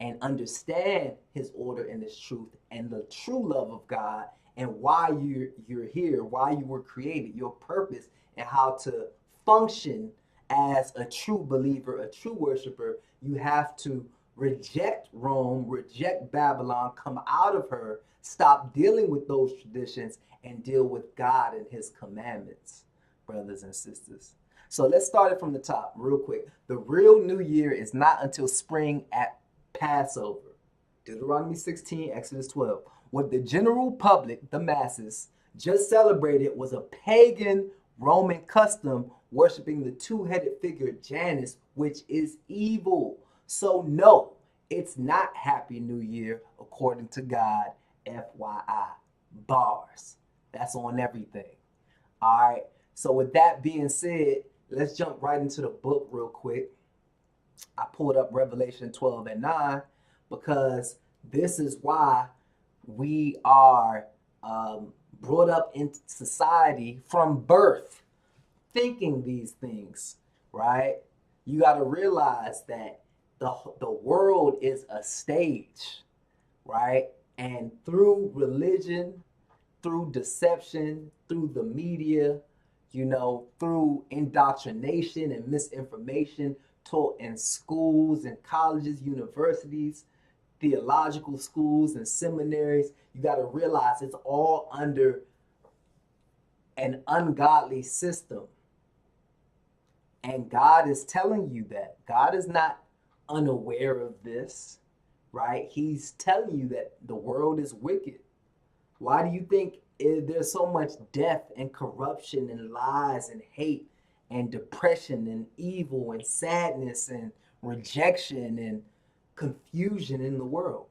and understand his order and his truth and the true love of God and why you're here, why you were created, your purpose, and how to function as a true believer, a true worshiper, you have to reject Rome, reject Babylon, come out of her, stop dealing with those traditions, and deal with God and his commandments, brothers and sisters. So let's start it from the top real quick. The real new year is not until spring at Passover. Deuteronomy 16, Exodus 12. What the general public, the masses, just celebrated was a pagan Roman custom worshiping the two-headed figure Janus, which is evil. So no, it's not Happy New Year according to God, FYI. Bars. That's on everything. All right. So with that being said, let's jump right into the book real quick. I pulled up Revelation 12 and 9 because this is why we are brought up in society from birth thinking these things, right? You got to realize that the world is a stage, right? And through religion, through deception, through the media, you know, through indoctrination and misinformation taught in schools and colleges, universities, theological schools and seminaries, you got to realize it's all under an ungodly system. And God is telling you that. God is not unaware of this, right? He's telling you that the world is wicked. Why do you think there's so much death and corruption and lies and hate and depression and evil and sadness and rejection and confusion in the world?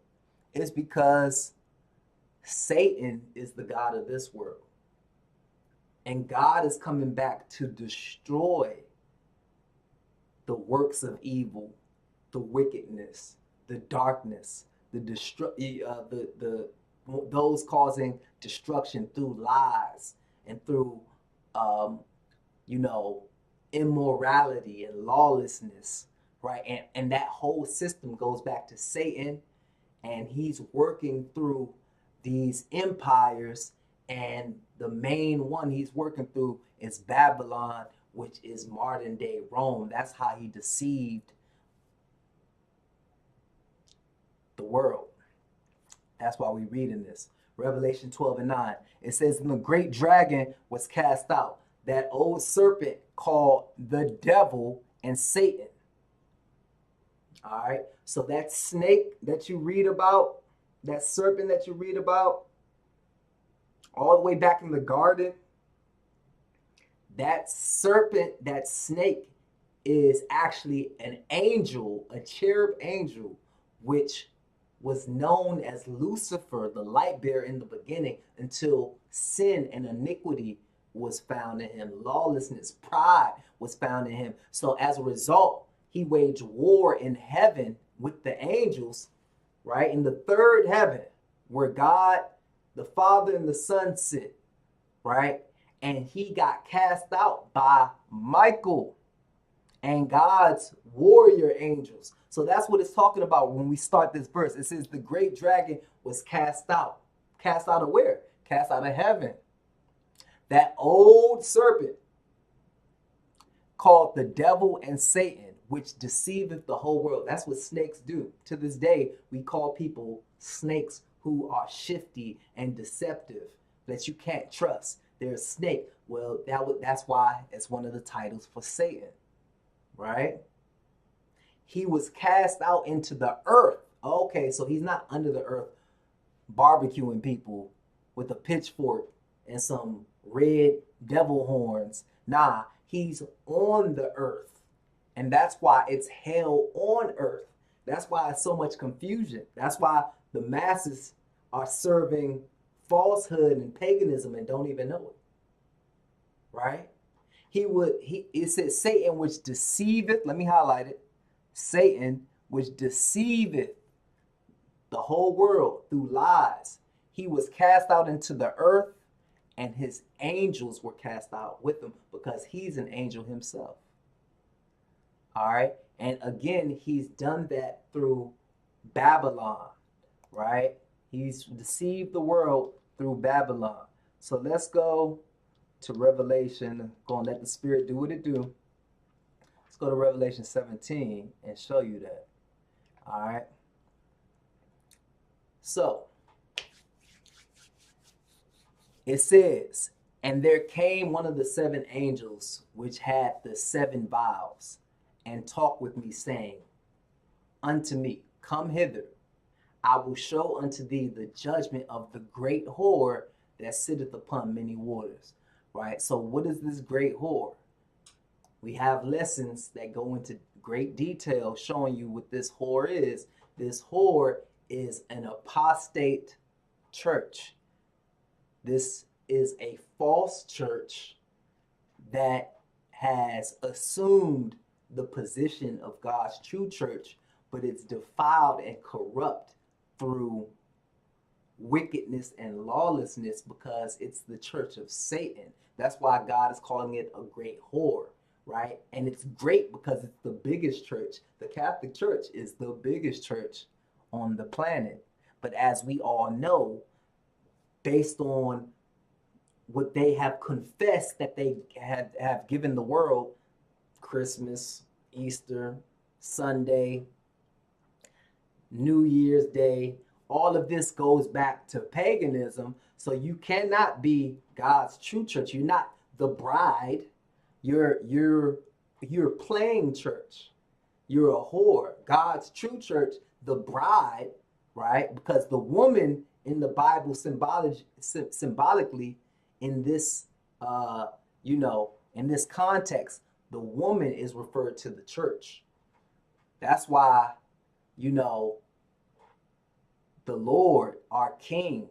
It's because Satan is the god of this world. And God is coming back to destroy the works of evil, the wickedness, the darkness, those causing destruction through lies and through, immorality and lawlessness, right? And that whole system goes back to Satan, and he's working through these empires, and the main one he's working through is Babylon, which is modern day Rome. That's how he deceived the world. That's why we read in this. Revelation 12 and 9. It says, and the great dragon was cast out, that old serpent called the devil and Satan. All right. So that snake that you read about, that serpent that you read about, all the way back in the garden, that serpent, that snake is actually an angel, a cherub angel, which was known as Lucifer, the light bearer in the beginning, until sin and iniquity was found in him. Lawlessness, pride was found in him. So as a result, he waged war in heaven with the angels, right? In the third heaven, where God, the Father, and the Son sit, right? And he got cast out by Michael and God's warrior angels. So that's what it's talking about when we start this verse. It says the great dragon was cast out. Cast out of where? Cast out of heaven. That old serpent called the devil and Satan, which deceiveth the whole world. That's what snakes do. To this day, we call people snakes who are shifty and deceptive, that you can't trust. They're a snake. Well, that's why it's one of the titles for Satan, right? He was cast out into the earth. Okay, so he's not under the earth barbecuing people with a pitchfork and some red devil horns. Nah, he's on the earth. And that's why it's hell on earth. That's why it's so much confusion. That's why the masses are serving falsehood and paganism and don't even know it. Right? It says Satan which deceiveth, let me highlight it. Satan which deceiveth the whole world through lies. He was cast out into the earth, and his angels were cast out with him because he's an angel himself. All right. And again, he's done that through Babylon, right? He's deceived the world through Babylon. So let's go to Revelation. Go and let the Spirit do what it do. Let's go to Revelation 17 and show you that. All right. So it says, and there came one of the seven angels which had the seven vials, and talked with me, saying unto me, come hither, I will show unto thee the judgment of the great whore that sitteth upon many waters. Right? So what is this great whore? We have lessons that go into great detail showing you what this whore is. This whore is an apostate church. This is a false church that has assumed the position of God's true church, but it's defiled and corrupt through wickedness and lawlessness because it's the church of Satan. That's why God is calling it a great whore, right? And it's great because it's the biggest church. The Catholic Church is the biggest church on the planet. But as we all know, based on what they have confessed that they have given the world, Christmas, Easter, Sunday, New Year's Day, all of this goes back to paganism. So you cannot be God's true church. You're not the bride. You're playing church. You're a whore. God's true church, the bride, right? Because the woman in the Bible symbolically in this in this context, the woman is referred to the church. That's why, the Lord, our King,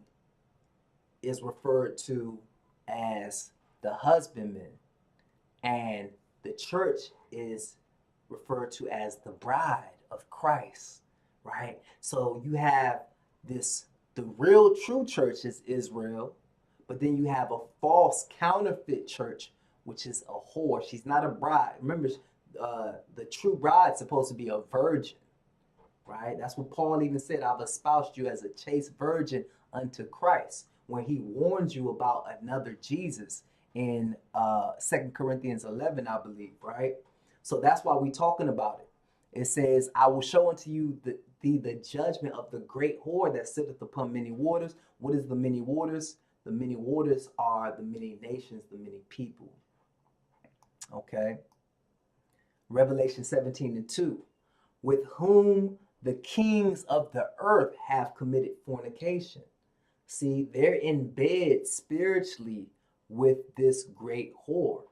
is referred to as the husbandman, and the church is referred to as the bride of Christ, right? So you have the real true church is Israel, but then you have a false counterfeit church, which is a whore. She's not a bride. Remember, the true bride is supposed to be a virgin, right? That's what Paul even said, I've espoused you as a chaste virgin unto Christ, when he warns you about another Jesus in 2 Corinthians 11, I believe, right? So that's why we're talking about it. It says, I will show unto you the judgment of the great whore that sitteth upon many waters. What is the many waters? The many waters are the many nations, the many people. Okay. Revelation 17:2. With whom the kings of the earth have committed fornication. See, they're in bed spiritually with this great whore,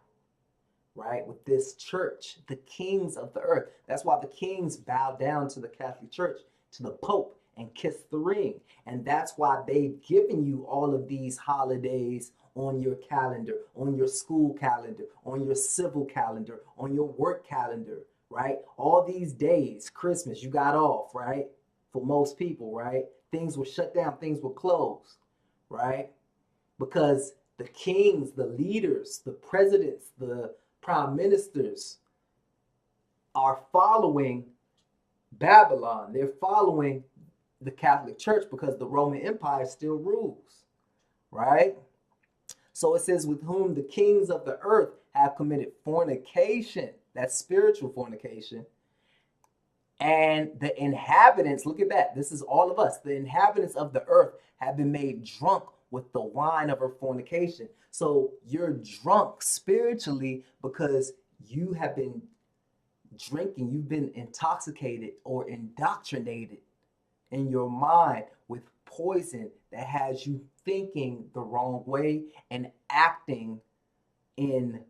right? With this church, the kings of the earth. That's why the kings bow down to the Catholic Church, to the Pope, and kiss the ring. And that's why they've given you all of these holidays on your calendar, on your school calendar, on your civil calendar, on your work calendar, right? All these days, Christmas, you got off, right? For most people, right? Things were shut down, things were closed, right? Because the kings, the leaders, the presidents, the prime ministers are following Babylon. They're following the Catholic Church because the Roman Empire still rules, right? So it says, with whom the kings of the earth have committed fornication. That's spiritual fornication. And the inhabitants, look at that. This is all of us. The inhabitants of the earth have been made drunk with the wine of her fornication. So you're drunk spiritually because you have been drinking. You've been intoxicated or indoctrinated in your mind with poison that has you thinking the wrong way and acting in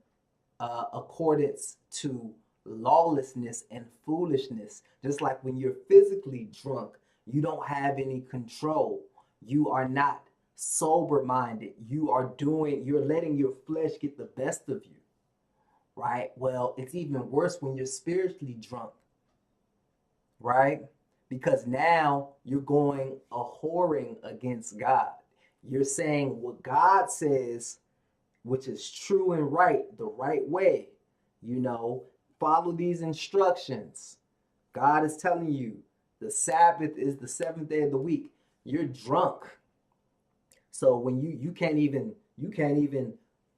accordance to lawlessness and foolishness. Just like when you're physically drunk, you don't have any control. You are not sober minded. You're letting your flesh get the best of you, right? Well, it's even worse when you're spiritually drunk, right? Because now you're going a whoring against God. You're saying what God says, which is true and right, the right way. Follow these instructions. God is telling you the Sabbath is the seventh day of the week. You're drunk. So when you can't even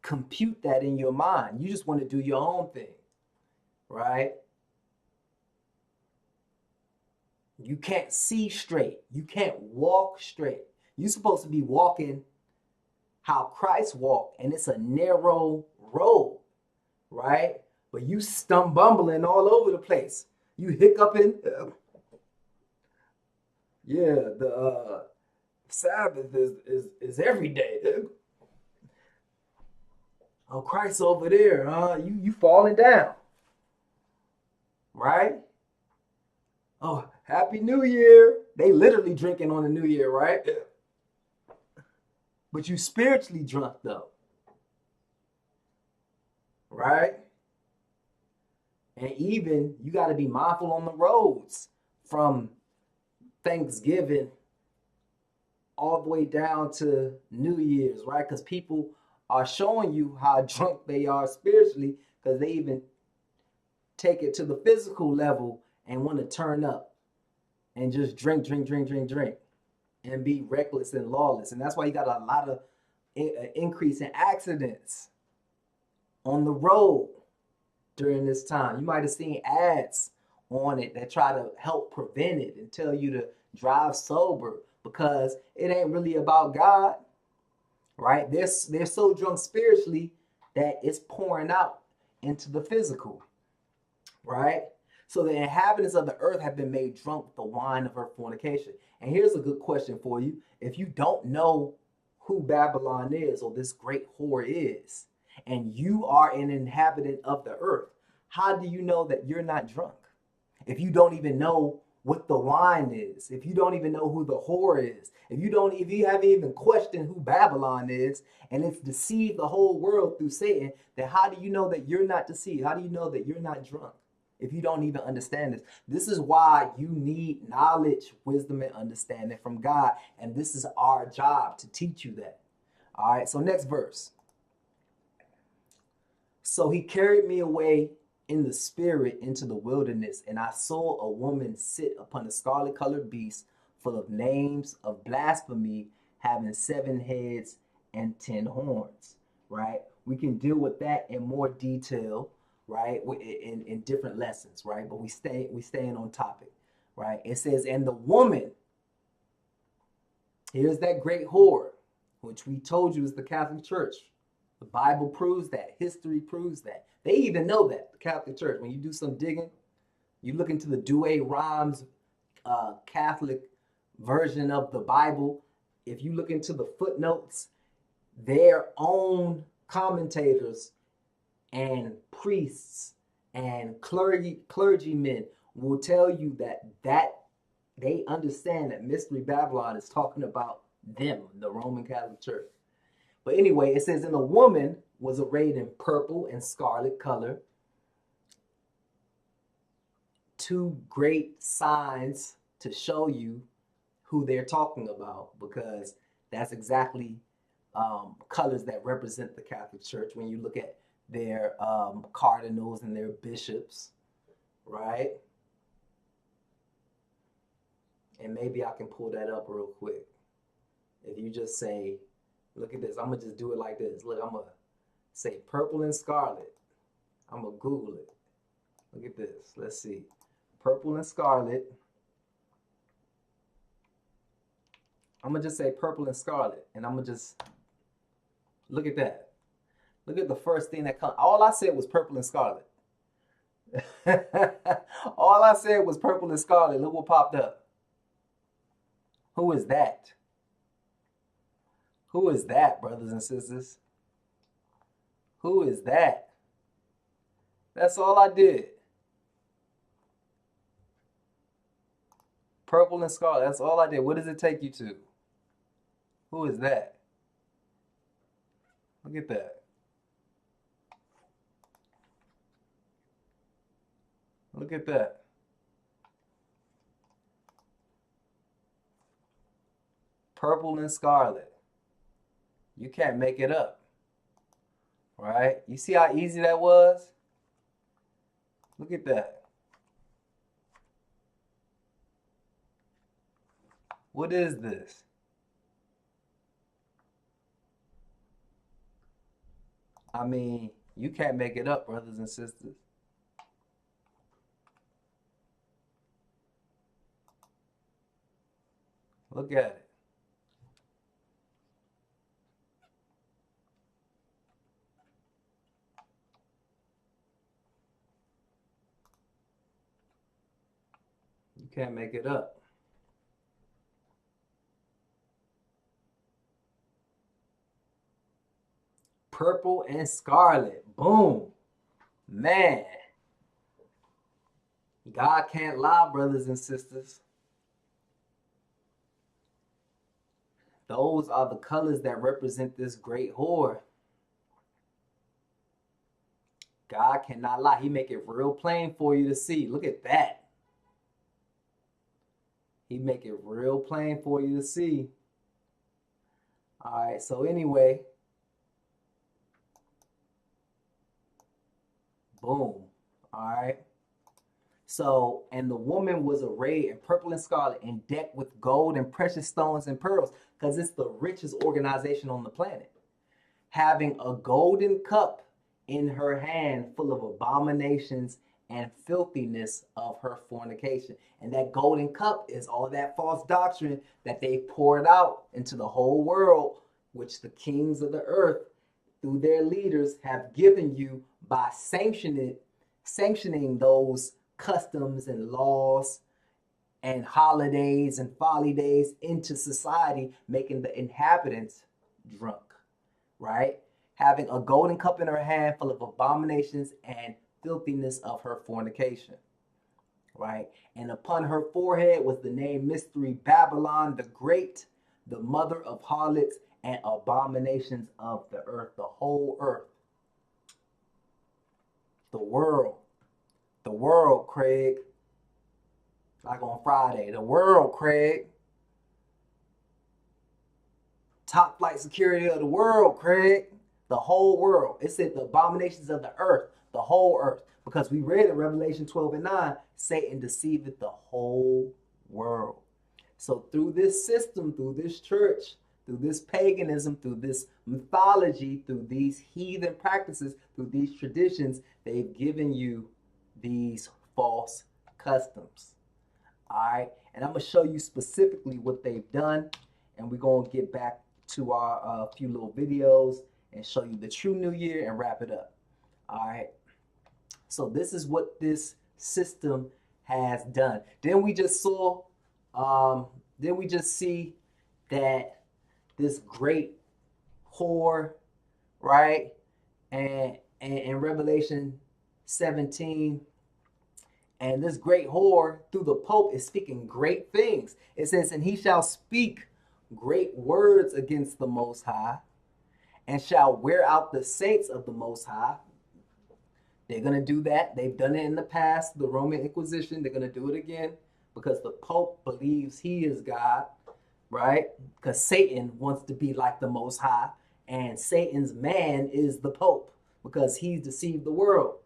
compute that in your mind. You just want to do your own thing, right? You can't see straight. You can't walk straight. You're supposed to be walking how Christ walked, and it's a narrow road, right? But you bumbling all over the place. You hiccuping. The Sabbath is every day. Oh, Christ over there, you falling down, right? Oh, Happy New Year. They literally drinking on the New Year, right? But you spiritually drunk though, right? And even you got to be mindful on the roads from Thanksgiving all the way down to New Year's, right? Because people are showing you how drunk they are spiritually because they even take it to the physical level and want to turn up and just drink and be reckless and lawless. And that's why you got a lot of increase in accidents on the road during this time. You might have seen ads on it that try to help prevent it and tell you to drive sober because it ain't really about God, right? They're so drunk spiritually that it's pouring out into the physical, right? So the inhabitants of the earth have been made drunk with the wine of her fornication. And here's a good question for you. If you don't know who Babylon is or this great whore is, and you are an inhabitant of the earth, how do you know that you're not drunk? If you don't even know what the wine is, if you don't even know who the whore is, if you haven't even questioned who Babylon is, and it's deceived the whole world through Satan, then how do you know that you're not deceived? How do you know that you're not drunk? If you don't even understand this. This is why you need knowledge, wisdom, and understanding from God. And this is our job to teach you that. All right, so next verse. So he carried me away in the spirit into the wilderness, and I saw a woman sit upon a scarlet-colored beast full of names of blasphemy, having 7 heads and 10 horns, right? We can deal with that in more detail, right, in different lessons, right? But we staying on topic, right? It says, and the woman, here's that great whore, which we told you is the Catholic Church. The Bible proves that. History proves that. They even know that, the Catholic Church. When you do some digging, you look into the Douay-Rheims Catholic version of the Bible. If you look into the footnotes, their own commentators and priests and clergymen will tell you that they understand that Mystery Babylon is talking about them, the Roman Catholic Church. But anyway, it says, and the woman was arrayed in purple and scarlet color. Two great signs to show you who they're talking about, because that's exactly colors that represent the Catholic Church when you look at their cardinals and their bishops, right? And maybe I can pull that up real quick. If you just say, look at this, I'm gonna just do it like this. Look, I'm gonna say purple and scarlet. I'm gonna Google it. Look at this. Let's see. Purple and scarlet. I'm gonna just say purple and scarlet, and I'm gonna just look at that. Look at the first thing that comes. All I said was purple and scarlet. All I said was purple and scarlet. Look what popped up. Who is that? Who is that, brothers and sisters? Who is that? That's all I did. Purple and scarlet. That's all I did. What does it take you to? Who is that? Look at that. Look at that. Purple and scarlet. You can't make it up. Right? You see how easy that was? Look at that. What is this? I mean, you can't make it up, brothers and sisters. Look at it. You can't make it up. Purple and scarlet. Boom. Man. God can't lie, brothers and sisters. Those are the colors that represent this great whore. God cannot lie. He make it real plain for you to see. Look at that. He make it real plain for you to see. All right, so anyway. Boom. All right. So, and the woman was arrayed in purple and scarlet and decked with gold and precious stones and pearls, because it's the richest organization on the planet. Having a golden cup in her hand full of abominations and filthiness of her fornication. And that golden cup is all that false doctrine that they poured out into the whole world, which the kings of the earth, through their leaders, have given you by sanctioning those customs and laws and holidays and folly days into society, making the inhabitants drunk, right? Having a golden cup in her hand full of abominations and filthiness of her fornication, right? And upon her forehead was the name Mystery Babylon the Great, the mother of harlots and abominations of the earth, the whole earth. The world, Craig. Like on Friday, the world, Craig. Top flight security of the world, Craig. The whole world. It said the abominations of the earth, the whole earth. Because we read in Revelation 12:9, Satan deceiveth the whole world. So through this system, through this church, through this paganism, through this mythology, through these heathen practices, through these traditions, they've given you these false customs. All right, and I'm going to show you specifically what they've done, and we're going to get back to our few little videos and show you the true new year and wrap it up. All right, so this is what this system has done. Then we just saw, then we just see that this great whore, right? And in Revelation 17, and this great whore through the Pope is speaking great things. It says, and he shall speak great words against the Most High, and shall wear out the saints of the Most High. They're going to do that. They've done it in the past, the Roman Inquisition. They're going to do it again because the Pope believes he is God, right? Because Satan wants to be like the Most High, and Satan's man is the Pope because he's deceived the world,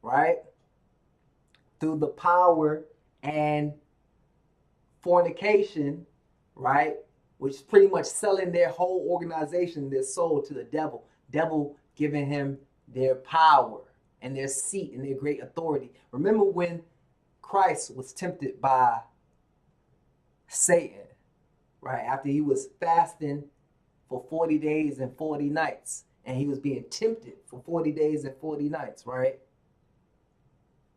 right? Through the power and fornication, right? Which is pretty much selling their whole organization, their soul to the devil. Devil giving him their power and their seat and their great authority. Remember when Christ was tempted by Satan, right? After he was fasting for 40 days and 40 nights, and he was being tempted for 40 days and 40 nights, right?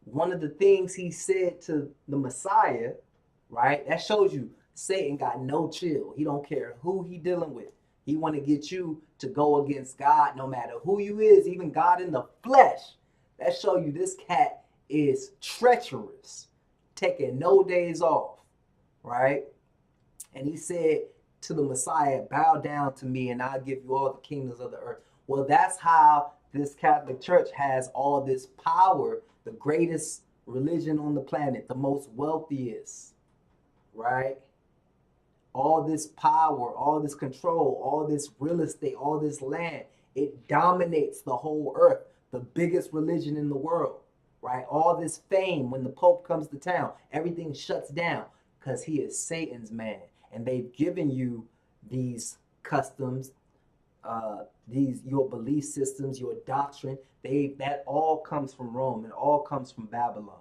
One of the things he said to the Messiah, right? That shows you Satan got no chill. He don't care who he dealing with. He want to get you to go against God no matter who you is, even God in the flesh. That show you this cat is treacherous, taking no days off, right? And he said to the Messiah, bow down to me and I'll give you all the kingdoms of the earth. Well, that's how this Catholic Church has all this power, the greatest religion on the planet, the most wealthiest, right? All this power, all this control, all this real estate, all this land, it dominates the whole earth, the biggest religion in the world, right? All this fame, when the Pope comes to town, everything shuts down because he is Satan's man. And they've given you these customs, your belief systems, your doctrine. That all comes from Rome. It all comes from Babylon,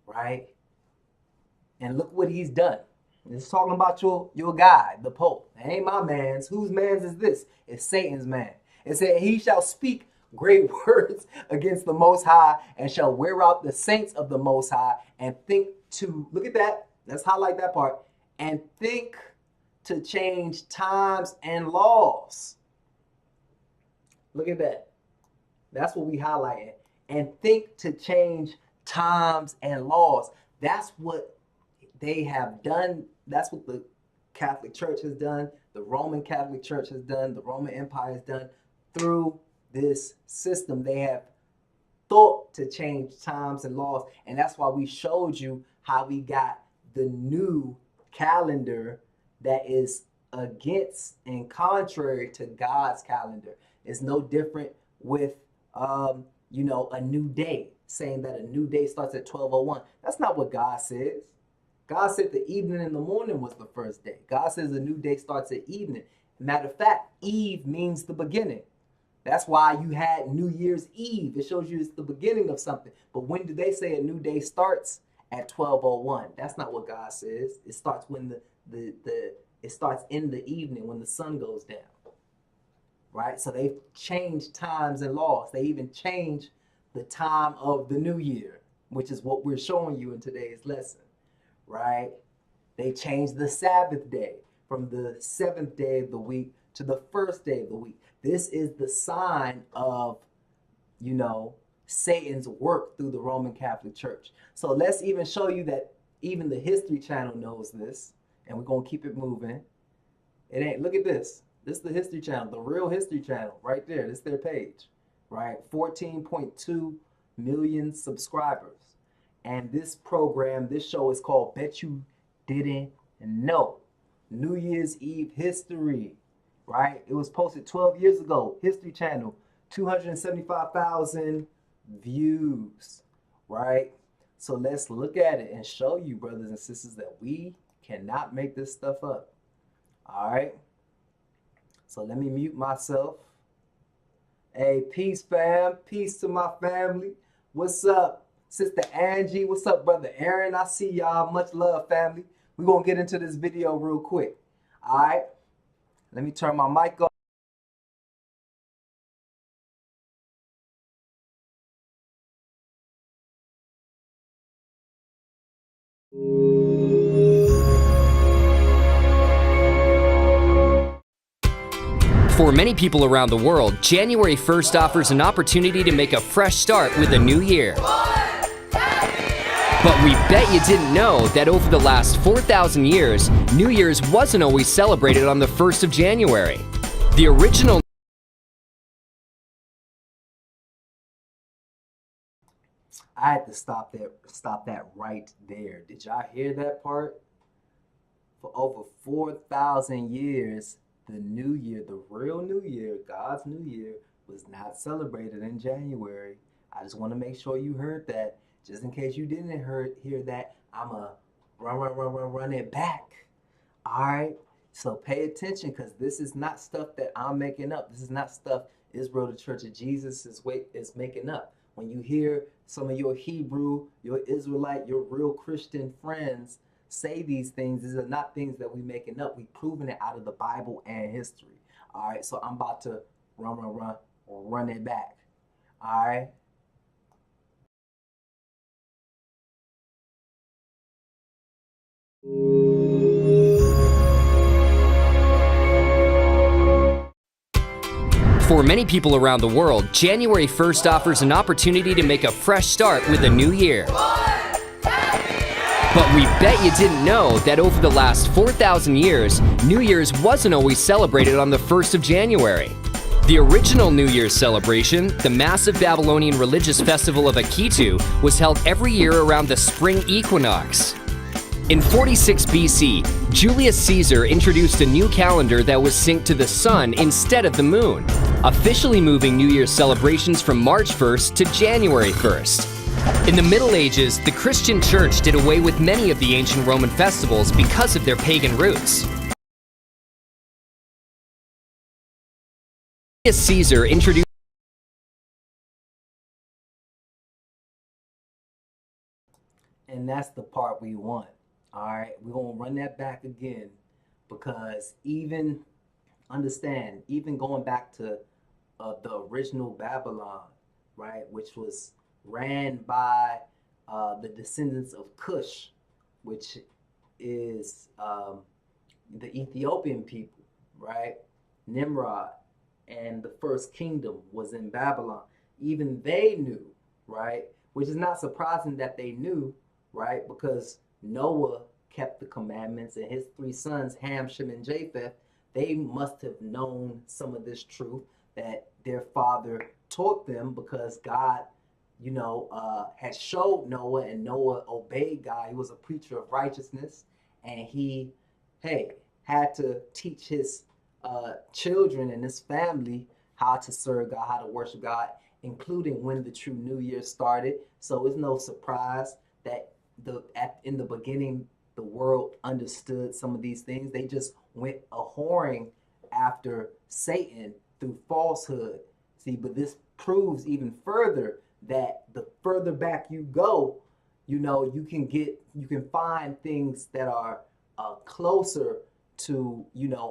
right? And look what he's done. It's talking about your guy, the Pope. It ain't my man's. Whose man's is this? It's Satan's man. It said, he shall speak great words against the Most High and shall wear out the saints of the Most High and think to, look at that. Let's highlight that part. And think to change times and laws. Look at that. That's what we highlighted. And think to change times and laws. That's what they have done. That's what the Catholic Church has done. The Roman Catholic Church has done. The Roman Empire has done. Through this system, they have thought to change times and laws. And that's why we showed you how we got the new calendar that is against and contrary to God's calendar. It's no different with a new day, saying that a new day starts at 12:01. That's not what God says. God said the evening and the morning was the first day. God says a new day starts at evening. Matter of fact, Eve means the beginning. That's why you had New Year's Eve. It shows you it's the beginning of something. But when do they say a new day starts? At 12:01. That's not what God says. It starts when it starts in the evening when the sun goes down. Right? So they've changed times and laws. They even changed the time of the new year, which is what we're showing you in today's lesson. Right? They changed the Sabbath day from the 7th day of the week to the 1st day of the week. This is the sign of, Satan's work through the Roman Catholic Church. So let's even show you that even the History Channel knows this, and we're going to keep it moving. Look at this. This is the History Channel, the real History Channel right there. This is their page, right? 14.2 million subscribers. And this program, this show is called Bet You Didn't Know. New Year's Eve history, right? It was posted 12 years ago. History Channel, 275,000 views, right? So let's look at it and show you, brothers and sisters, that we cannot make this stuff up. All right. So let me mute myself. Hey, peace, fam. Peace to my family. What's up, Sister Angie? What's up, Brother Aaron? I see y'all. Much love, family. We're going to get into this video real quick. All right. Let me turn my mic off. For many people around the world, January 1st offers an opportunity to make a fresh start with a new year. But we bet you didn't know that over the last 4,000 years, New Year's wasn't always celebrated on the 1st of January. The original I had to stop that right there. Did y'all hear that part? For over 4,000 years, the new year, the real new year, God's new year, was not celebrated in January. I just want to make sure you heard that. Just in case you didn't hear that, I'm going to run it back. All right? So pay attention, because this is not stuff that I'm making up. This is not stuff Israel, the Church of Jesus, is making up. When you hear some of your Hebrew, your Israelite, your real Christian friends say these things, these are not things that we're making up. We've proven it out of the Bible and history. All right, so I'm about to run it back. All right. For many people around the world, January 1st offers an opportunity to make a fresh start with a new year. But we bet you didn't know that over the last 4,000 years, New Year's wasn't always celebrated on the 1st of January. The original New Year's celebration, the massive Babylonian religious festival of Akitu, was held every year around the spring equinox. In 46 BC, Julius Caesar introduced a new calendar that was synced to the sun instead of the moon, officially moving New Year's celebrations from March 1st to January 1st. In the Middle Ages, the Christian Church did away with many of the ancient Roman festivals because of their pagan roots. Julius Caesar introduced And that's the part we want. All right, we're going to run that back again, because even going back to the original Babylon, right, which was ran by the descendants of Cush, which is the Ethiopian people, right? Nimrod and the first kingdom was in Babylon. Even they knew, right? Which is not surprising that they knew, right? Because Noah kept the commandments, and his three sons, Ham, Shem, and Japheth, they must have known some of this truth that their father taught them, because God, had showed Noah, and Noah obeyed God. He was a preacher of righteousness, and he, had to teach his children and his family how to serve God, how to worship God, including when the true New Year started. So it's no surprise that in the beginning, the world understood some of these things. They just went a-whoring after Satan through falsehood. See, but this proves even further that the further back you go, you can find things that are closer to,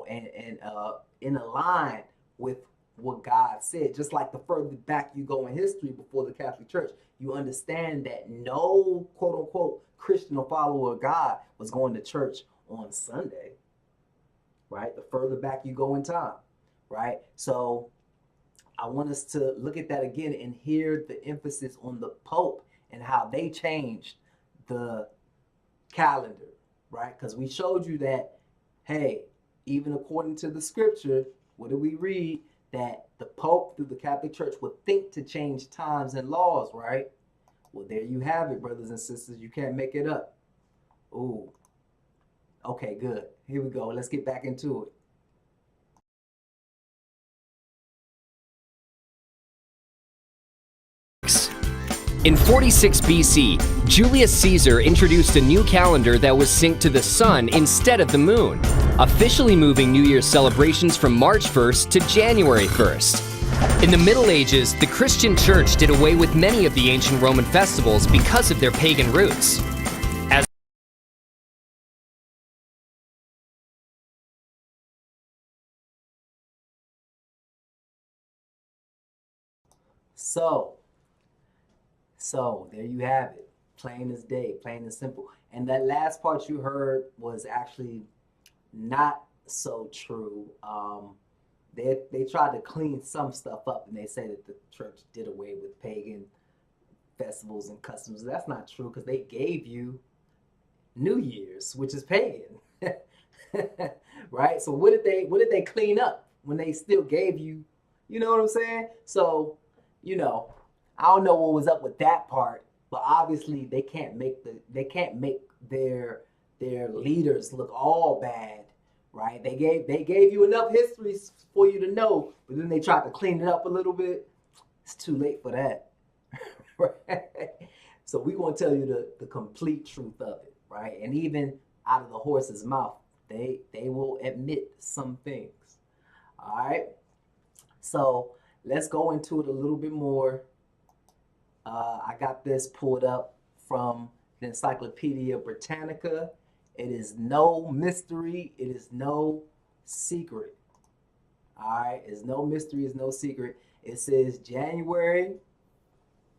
and in a line with what God said. Just like the further back you go in history before the Catholic Church, you understand that no quote unquote Christian or follower of God was going to church on Sunday, right? The further back you go in time, right? So I want us to look at that again and hear the emphasis on the Pope and how they changed the calendar, right? Because we showed you that, even according to the scripture, what do we read? That the Pope through the Catholic Church would think to change times and laws, right? Well, there you have it, brothers and sisters. You can't make it up. Ooh. Okay, good. Here we go. Let's get back into it. In 46 BC, Julius Caesar introduced a new calendar that was synced to the sun instead of the moon, officially moving New Year's celebrations from March 1st to January 1st. In the Middle Ages, the Christian Church did away with many of the ancient Roman festivals because of their pagan roots. So there you have it. Plain as day, plain and simple. And that last part you heard was actually not so true. They tried to clean some stuff up, and they say that the church did away with pagan festivals and customs. That's not true, because they gave you New Year's, which is pagan. Right? So what did they clean up when they still gave you, you know what I'm saying? So, I don't know what was up with that part, but obviously they can't make their leaders look all bad, right? They gave you enough history for you to know, but then they tried to clean it up a little bit. It's too late for that. Right? So we're going to tell you the complete truth of it, right? And even out of the horse's mouth, they will admit some things. All right. So let's go into it a little bit more. I got this pulled up from the Encyclopedia Britannica. It is no mystery. It is no secret. All right. It's no mystery. It's no secret. It says January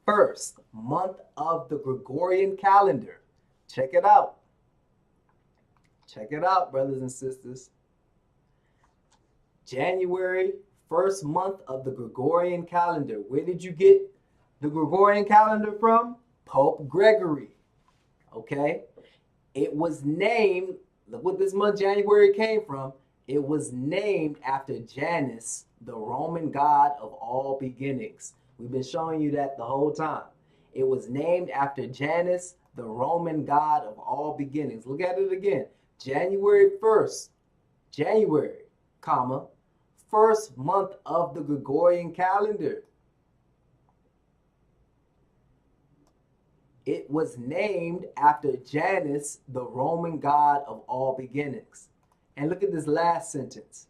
1st, month of the Gregorian calendar. Check it out. Check it out, brothers and sisters. January 1st, month of the Gregorian calendar. Where did you get the Gregorian calendar from? Pope Gregory. Okay? It was named, look what this month January came from. It was named after Janus, the Roman god of all beginnings. We've been showing you that the whole time. It was named after Janus, the Roman god of all beginnings. Look at it again. January 1st, January, comma, first month of the Gregorian calendar. It was named after Janus, the Roman god of all beginnings. And look at this last sentence.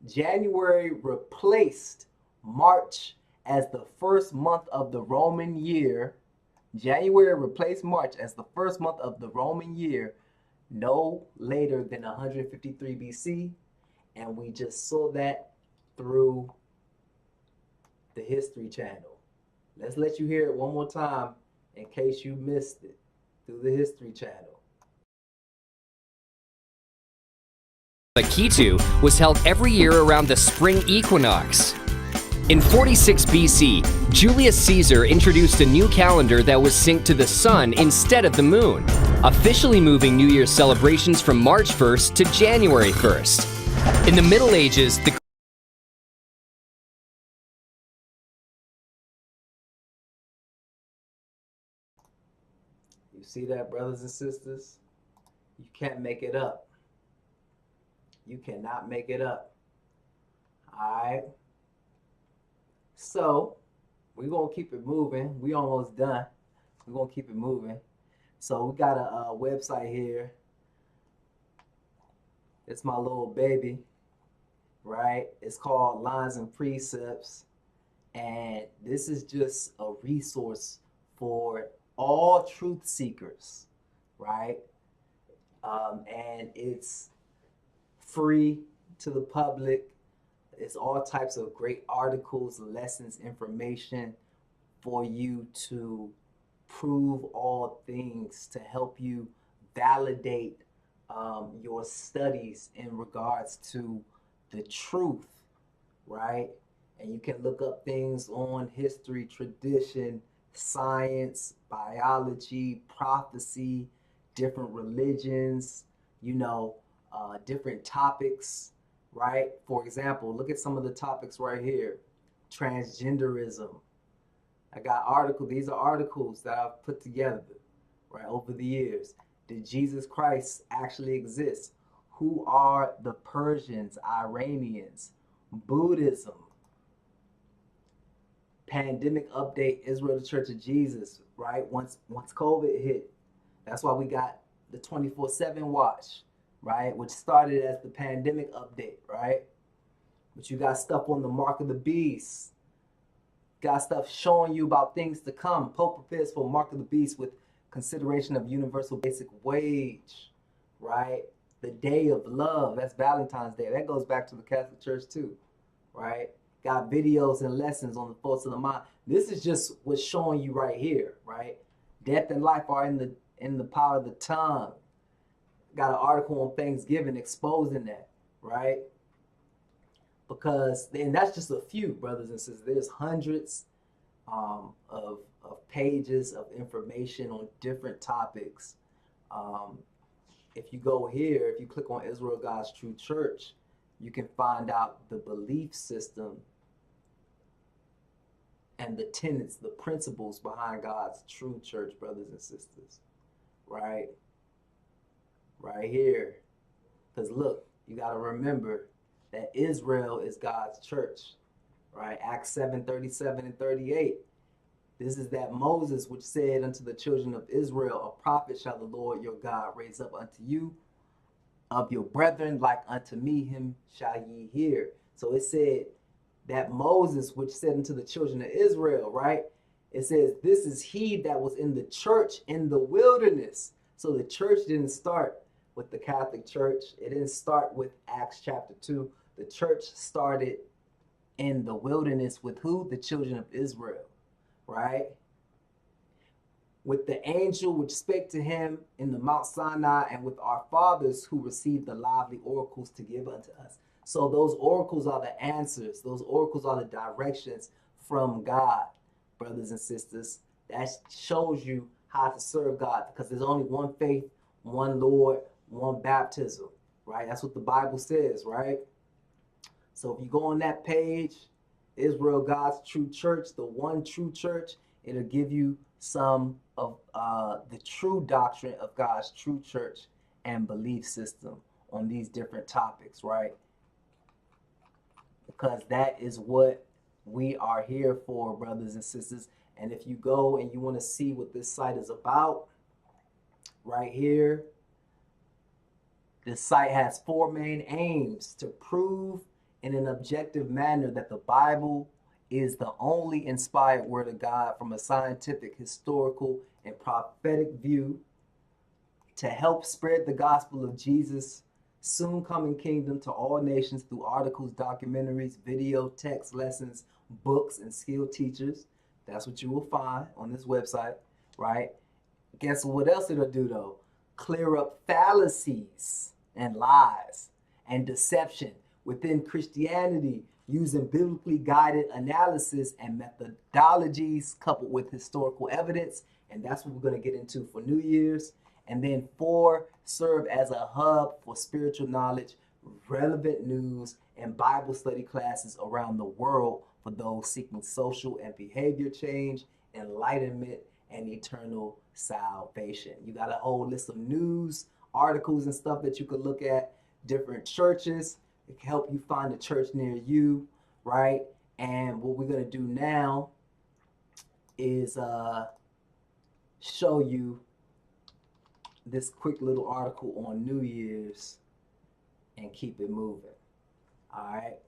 January replaced March as the first month of the Roman year. January replaced March as the first month of the Roman year no later than 153 BC. And we just saw that through the History Channel. Let's let you hear it one more time in case you missed it through the History Channel. Akitu was held every year around the spring equinox. In 46 BC, Julius Caesar introduced a new calendar that was synced to the sun instead of the moon, officially moving New Year's celebrations from March 1st to January 1st. In the Middle Ages, You see that, brothers and sisters? You can't make it up. You cannot make it up. All right. So we're going to keep it moving. We almost done. We're going to keep it moving. So we got a website here. It's my little baby, right? It's called Lines and Precepts. And this is just a resource for all truth seekers, right? And it's free to the public. It's all types of great articles, lessons, information for you to prove all things, to help you validate your studies in regards to the truth, right? And you can look up things on history, tradition, science, biology, prophecy, different religions, different topics, right? For example, look at some of the topics right here. Transgenderism. I got these are articles that I've put together, right, over the years. Did Jesus Christ actually exist? Who are the Persians, Iranians? Buddhism. Pandemic update, Israel, the Church of Jesus, right? Once COVID hit, that's why we got the 24/7 watch, right? Which started as the pandemic update, right? But you got stuff on the mark of the beast. Got stuff showing you about things to come. Pope prepares for mark of the beast with consideration of universal basic wage, right? The day of love, that's Valentine's Day. That goes back to the Catholic Church too, right? Got videos and lessons on the force of the mind. This is just what's showing you right here, right? Death and life are in the power of the tongue. Got an article on Thanksgiving exposing that, right? Because, and that's just a few, brothers and sisters. There's hundreds of pages of information on different topics. If you go here, if you click on Israel God's True Church, you can find out the belief system and the tenets, the principles behind God's true church, brothers and sisters. Right? Right here. Because look, you got to remember that Israel is God's church. Right? Acts 7:37 and 38. This is that Moses which said unto the children of Israel, a prophet shall the Lord your God raise up unto you, of your brethren like unto me, him shall ye hear. So it said that Moses which said unto the children of Israel, right? It says this is he that was in the church in the wilderness. So the church didn't start with the Catholic Church. It didn't start with Acts chapter 2. The church started in the wilderness with who? The children of Israel. Right? With the angel which spake to him in the Mount Sinai, and with our fathers who received the lively oracles to give unto us. So those oracles are the answers. Those oracles are the directions from God, brothers and sisters. That shows you how to serve God, because there's only one faith, one Lord, one baptism, right? That's what the Bible says, right? So if you go on that page, Israel, God's true church, the one true church, it'll give you some of the true doctrine of God's true church and belief system on these different topics, right? Because that is what we are here for, brothers and sisters. And if you go and you want to see what this site is about, right here, this site has 4 main aims: to prove in an objective manner that the Bible is the only inspired word of God from a scientific, historical, and prophetic view; to help spread the gospel of Jesus' soon coming kingdom to all nations through articles, documentaries, video, text, lessons, books, and skilled teachers. That's what you will find on this website, right? Guess what else it'll do though? Clear up fallacies and lies and deception within Christianity using biblically guided analysis and methodologies coupled with historical evidence. And that's what we're going to get into for New Year's. And then 4, serve as a hub for spiritual knowledge, relevant news, and Bible study classes around the world for those seeking social and behavior change, enlightenment, and eternal salvation. You got a whole list of news, articles, and stuff that you could look at, different churches. It can help you find a church near you, right? And what we're going to do now is show you this quick little article on New Year's and keep it moving. All right.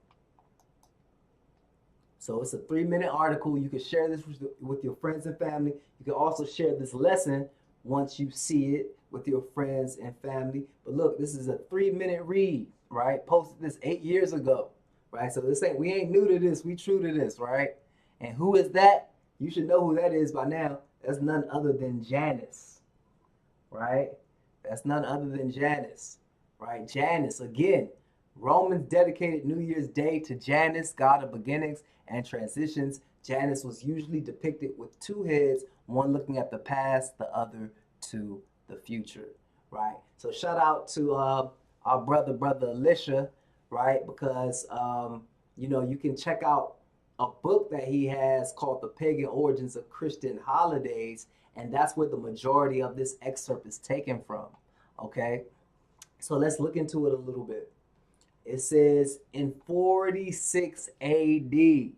So it's a 3-minute article. You can share this with your friends and family. You can also share this lesson once you see it with your friends and family. But look, this is a 3-minute read, right? Posted this 8 years ago, right? So we ain't new to this. We true to this, right? And who is that? You should know who that is by now. That's none other than Janus, right? That's none other than Janus, right? Janus, again, Romans dedicated New Year's Day to Janus, god of beginnings and transitions. Janus was usually depicted with 2 heads, one looking at the past, the other to the future, right? So shout out to our brother Elisha, right? Because, you can check out a book that he has called The Pagan Origins of Christian Holidays, and that's where the majority of this excerpt is taken from, okay? So let's look into it a little bit. It says in 46 AD,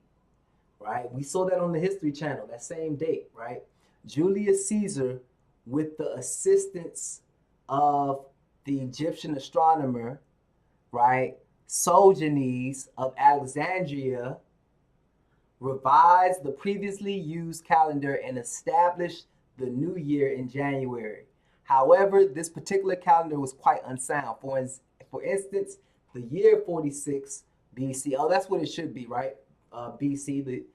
right? We saw that on the History Channel, that same date, right? Julius Caesar, with the assistance of the Egyptian astronomer, right, Sojournes of Alexandria, revised the previously used calendar and established the new year in January. However, this particular calendar was quite unsound. For instance, the year 46 BC, oh, that's what it should be, right? BC,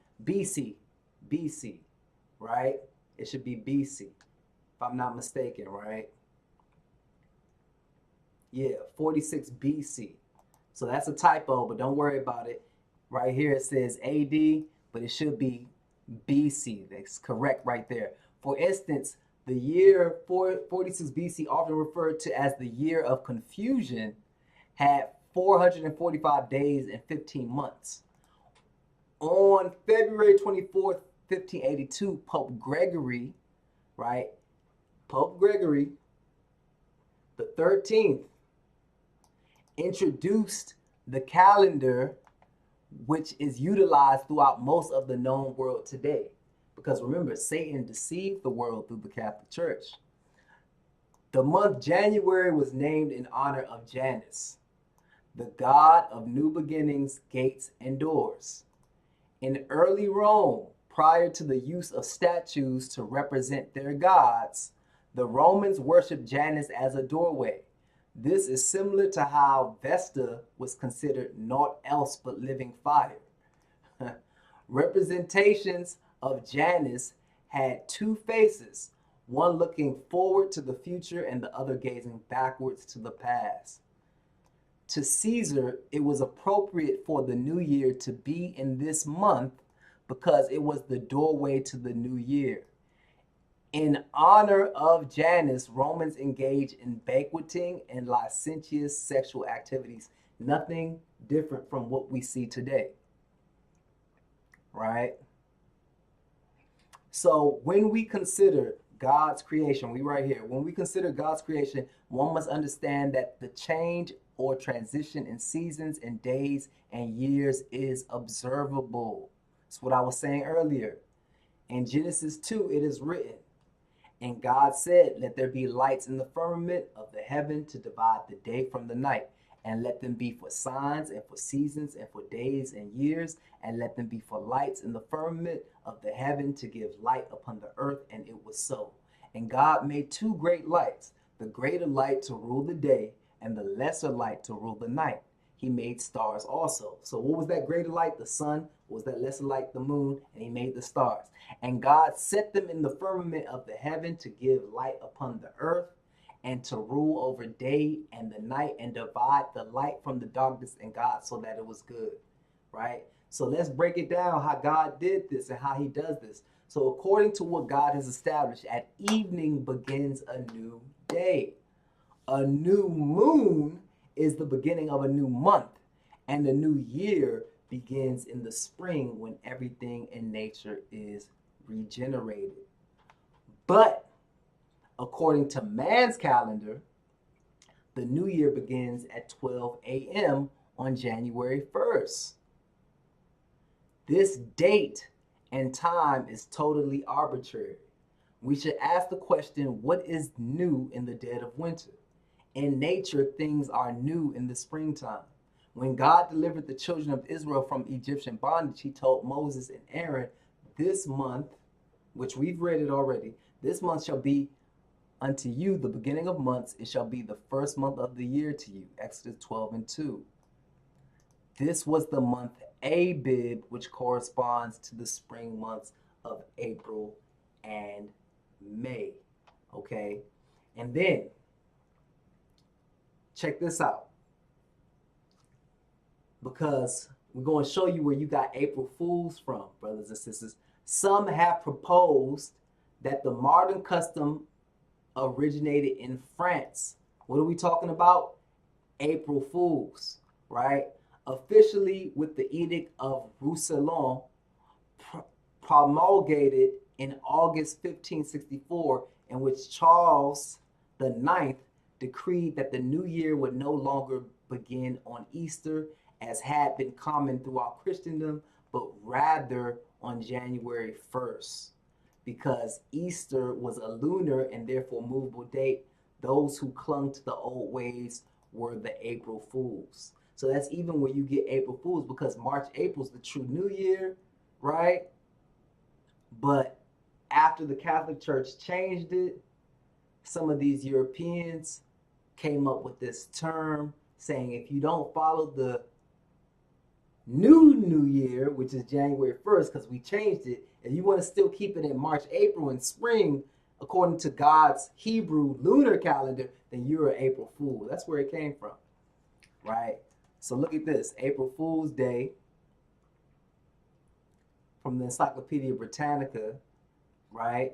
right? It should be BC, if I'm not mistaken, right? Yeah, 46 BC. So that's a typo, but don't worry about it. Right here it says AD, but it should be BC. That's correct right there. For instance, the year 46 BC, often referred to as the year of confusion, had 445 days and 15 months. On February 24th, 1582, Pope Gregory, right? Pope Gregory the 13th introduced the calendar, which is utilized throughout most of the known world today. Because remember, Satan deceived the world through the Catholic Church. The month January was named in honor of Janus, the god of new beginnings, gates, and doors. In early Rome, prior to the use of statues to represent their gods, the Romans worshipped Janus as a doorway. This is similar to how Vesta was considered naught else but living fire. Representations of Janus had two faces, one looking forward to the future and the other gazing backwards to the past. To Caesar, it was appropriate for the new year to be in this month because it was the doorway to the new year. In honor of Janus, Romans engaged in banqueting and licentious sexual activities. Nothing different from what we see today, right? So when we consider God's creation, when we consider God's creation, one must understand that the change or transition in seasons and days and years is observable. That's what I was saying earlier. In Genesis 2, it is written, and God said, let there be lights in the firmament of the heaven to divide the day from the night, and let them be for signs and for seasons and for days and years, and let them be for lights in the firmament of the heaven to give light upon the earth. And it was so. And God made two great lights, the greater light to rule the day and the lesser light to rule the night. He made stars also. So what was that greater light? The sun. What was that lesser light? The moon. And he made the stars. And God set them in the firmament of the heaven to give light upon the earth and to rule over day and the night and divide the light from the darkness. And God saw that it was good, right? So let's break it down how God did this and how he does this. So according to what God has established, at evening begins a new day. A new moon is the beginning of a new month, and the new year begins in the spring when everything in nature is regenerated. But according to man's calendar, the new year begins at 12 a.m. on January 1st. This date and time is totally arbitrary. We should ask the question, what is new in the dead of winter? In nature, things are new in the springtime. When God delivered the children of Israel from Egyptian bondage, he told Moses and Aaron, this month, which we've read it already, this month shall be unto you the beginning of months. It shall be the first month of the year to you. Exodus 12:2. This was the month Abib, which corresponds to the spring months of April and May. Okay? And then, check this out. Because we're going to show you where you got April Fools from, brothers and sisters. Some have proposed that the modern custom originated in France. What are we talking about? April Fools, right? Officially with the Edict of Roussillon, promulgated in August 1564, in which Charles IX decreed that the new year would no longer begin on Easter, as had been common throughout Christendom, but rather on January 1st. Because Easter was a lunar and therefore movable date, those who clung to the old ways were the April Fools. So that's even where you get April Fools, because March, April's the true new year, right? But after the Catholic Church changed it, some of these Europeans came up with this term saying if you don't follow the new year, which is January 1st, because we changed it, and you want to still keep it in March, April, and spring, according to God's Hebrew lunar calendar, then you're an April Fool. That's where it came from, right? So look at this, April Fool's Day from the Encyclopedia Britannica, right?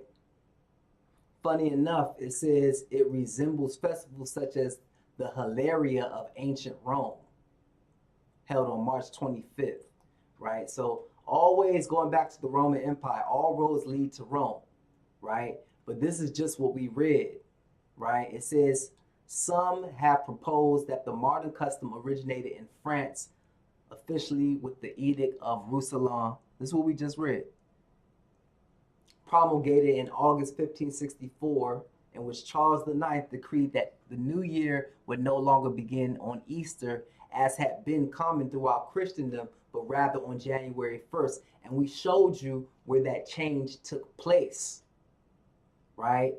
Funny enough, it says it resembles festivals such as the Hilaria of ancient Rome, held on March 25th, right? So Always going back to the Roman Empire, all roads lead to Rome, right? But this is just what we read, right? It says, some have proposed that the modern custom originated in France, officially with the Edict of Roussillon. This is what we just read. Promulgated in August 1564, in which Charles IX decreed that the new year would no longer begin on Easter, as had been common throughout Christendom, but rather on January 1st. And we showed you where that change took place, right?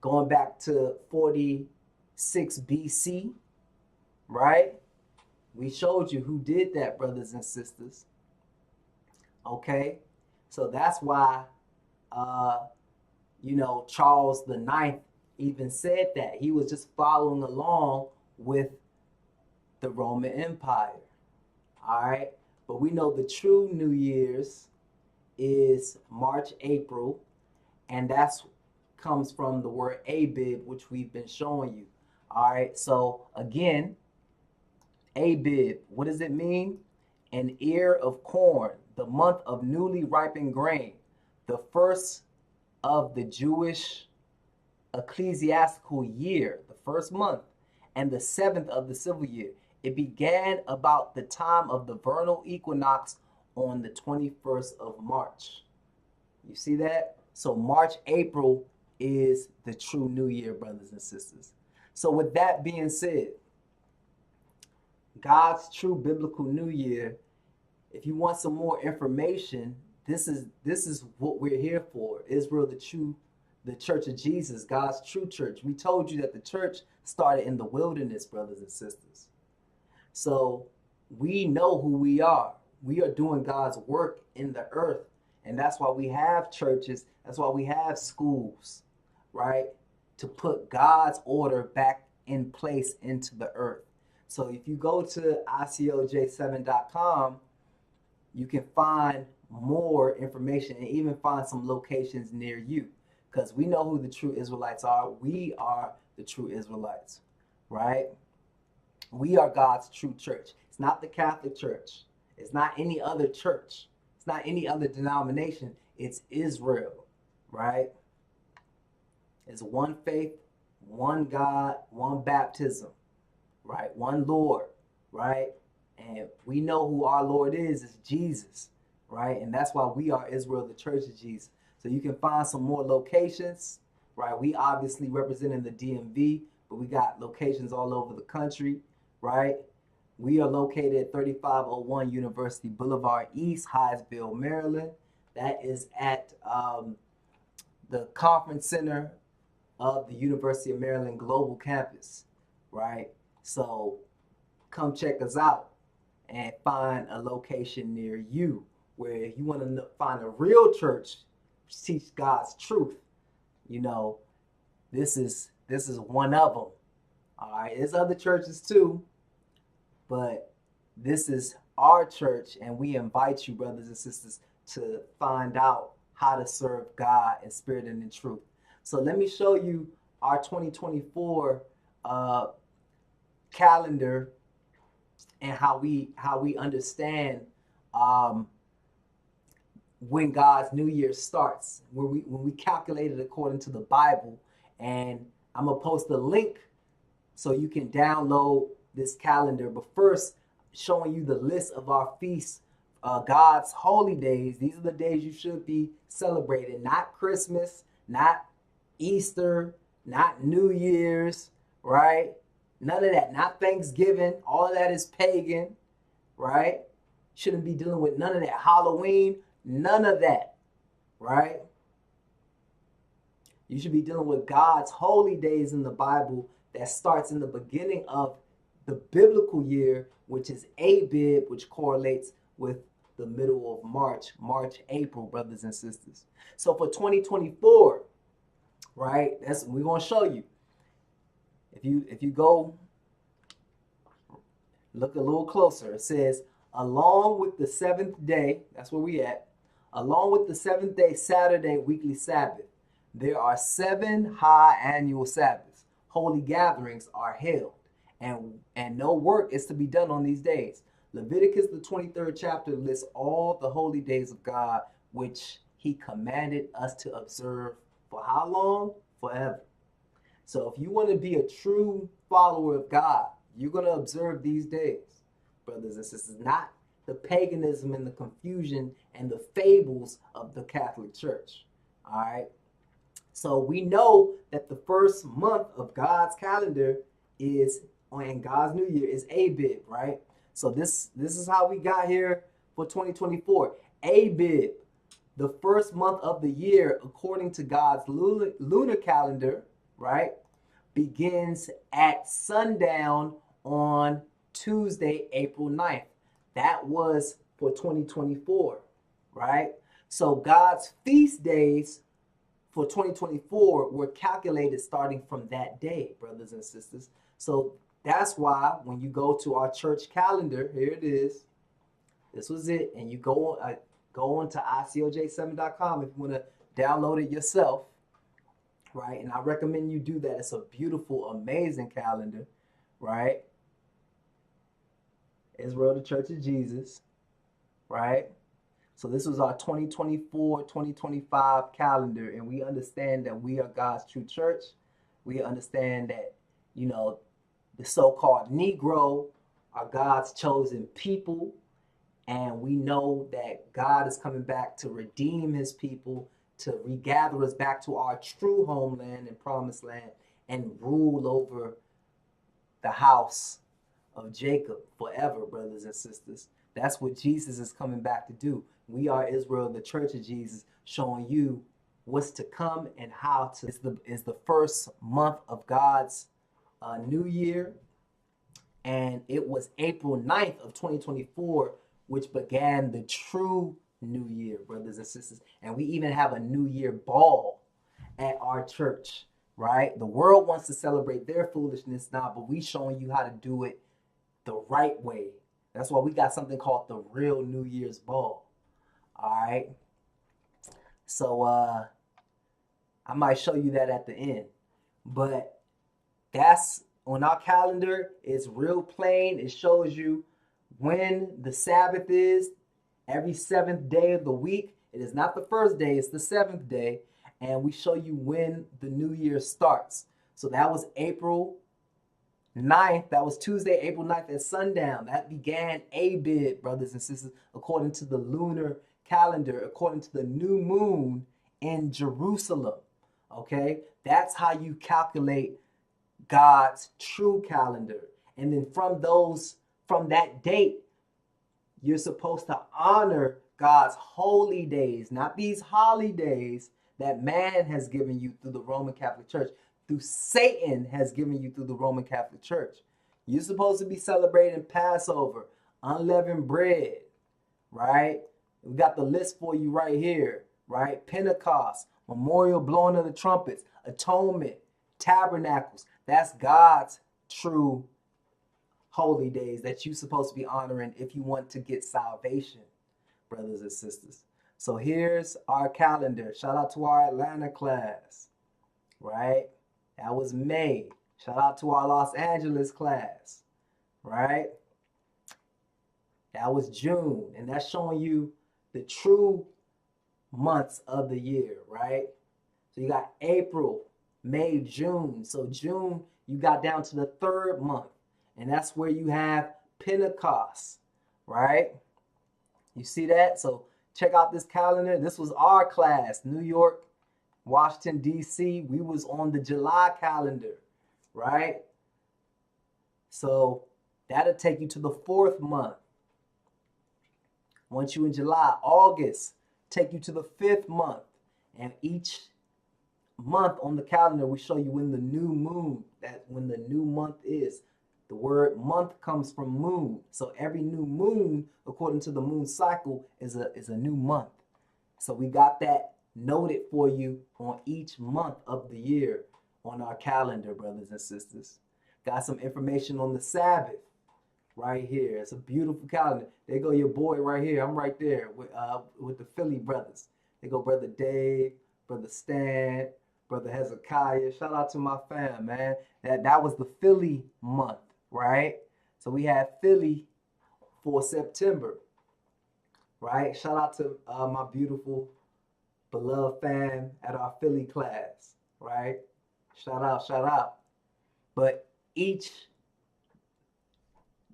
Going back to 46 BC, right? We showed you who did that, brothers and sisters. Okay? So that's why, Charles IX even said that. He was just following along with the Roman Empire. All right? But we know the true New Year's is March, April, and that's comes from the word Abib, which we've been showing you. All right? So again, Abib, what does it mean? An ear of corn, the month of newly ripened grain, the first of the Jewish ecclesiastical year, the first month, and the 7th of the civil year. It began about the time of the vernal equinox on the 21st of March. You see that? So March, April is the true New Year, brothers and sisters. So with that being said, God's true biblical New Year, if you want some more information, this is what we're here for. Israel, the Church of Jesus, God's true church. We told you that the church started in the wilderness, brothers and sisters. So we know who we are. We are doing God's work in the earth. And that's why we have churches. That's why we have schools, right? To put God's order back in place into the earth. So if you go to ICOJ7.com, you can find more information and even find some locations near you, because we know who the true Israelites are. We are the true Israelites, right? We are God's true church. It's not the Catholic Church. It's not any other church. It's not any other denomination. It's Israel, right? It's one faith, one God, one baptism, right? One Lord, right? And we know who our Lord is Jesus, right? And that's why we are Israel, the Church of Jesus. So you can find some more locations, right? We obviously representing the DMV, but we got locations all over the country, right? We are located at 3501 University Blvd East, Hyattsville, Maryland. That is at the conference center of the University of Maryland Global Campus, right? So come check us out and find a location near you where you want to find a real church, teach God's truth. You know, this is one of them. All right, there's other churches too, but this is our church, and we invite you, brothers and sisters, to find out how to serve God in spirit and in truth. So let me show you our 2024 calendar and how we understand when God's New Year starts, when we calculate it according to the Bible. And I'm gonna post a link so you can download this calendar. But first, showing you the list of our feasts, God's holy days. These are the days you should be celebrating. Not Christmas, not Easter, not New Year's, right? None of that. Not Thanksgiving. All of that is pagan, right? Shouldn't be dealing with none of that. Halloween, none of that, right? You should be dealing with God's holy days in the Bible that starts in the beginning of the biblical year, which is Abib, which correlates with the middle of March, April, brothers and sisters. So for 2024, right, that's we're going to show you. If you go look a little closer, it says, along with the seventh day, that's where we at, along with the seventh day, Saturday, weekly Sabbath, there are 7 high annual Sabbaths. Holy gatherings are held, and no work is to be done on these days. Leviticus, the 23rd chapter, lists all the holy days of God, which he commanded us to observe for how long? Forever. So if you want to be a true follower of God, you're going to observe these days, brothers and sisters, not the paganism and the confusion and the fables of the Catholic Church. All right. So we know that the first month of God's calendar is, and God's New Year is Abib, right? So this is how we got here for 2024. Abib, the first month of the year, according to God's lunar calendar, right, begins at sundown on Tuesday, April 9th. That was for 2024, right? So God's feast days for 2024 were calculated starting from that day, brothers and sisters. So that's why when you go to our church calendar, here it is. This was it. And you go on to icoj7.com if you want to download it yourself, right? And I recommend you do that. It's a beautiful, amazing calendar, right? Israel, the Church of Jesus, right? So this was our 2024-2025 calendar, and we understand that we are God's true church. We understand that, you know, the so-called Negro are God's chosen people, and we know that God is coming back to redeem his people, to regather us back to our true homeland and promised land, and rule over the house of Jacob forever, brothers and sisters. That's what Jesus is coming back to do. We are Israel, the Church of Jesus, showing you what's to come and how to. It's the first month of God's New Year, and it was April 9th of 2024, which began the true New Year, brothers and sisters. And we even have a New Year ball at our church, right? The world wants to celebrate their foolishness now, but we showing you how to do it the right way. That's why we got something called the real New Year's ball. All right. So I might show you that at the end. But that's on our calendar. It's real plain. It shows you when the Sabbath is, every seventh day of the week. It is not the first day, it's the seventh day. And we show you when the new year starts. So that was April 9th. That was Tuesday, April 9th at sundown. That began Abib, brothers and sisters, according to the lunar calendar, according to the new moon in Jerusalem. Okay, that's how you calculate God's true calendar. And then from that date, you're supposed to honor God's holy days, not these holidays that man has given you through the Roman Catholic Church, through Satan has given you through the Roman Catholic Church. You're supposed to be celebrating Passover, unleavened bread, right? We got the list for you right here, right? Pentecost, memorial blowing of the trumpets, atonement, tabernacles. That's God's true holy days that you're supposed to be honoring if you want to get salvation, brothers and sisters. So here's our calendar. Shout out to our Atlanta class, right? That was May. Shout out to our Los Angeles class, right? That was June. And that's showing you the true months of the year, right? So you got April, May, June. So June, you got down to the third month. And that's where you have Pentecost, right? You see that? So check out this calendar. This was our class, New York, Washington, D.C. We was on the July calendar, right? So that'll take you to the fourth month. Once you're in July, August, take you to the fifth month. And each month on the calendar, we show you when the new moon, when the new month is. The word month comes from moon. So every new moon, according to the moon cycle, is a new month. So we got that noted for you on each month of the year on our calendar, brothers and sisters. Got some information on the Sabbath right here. It's a beautiful calendar. There go your boy right here. I'm right there with the Philly brothers. There go Brother Dave, Brother Stan, Brother Hezekiah. Shout out to my fam, man. That was the Philly month, right? So we had Philly for September, right? Shout out to my beautiful beloved fam at our Philly class, right? Shout out, shout out. But each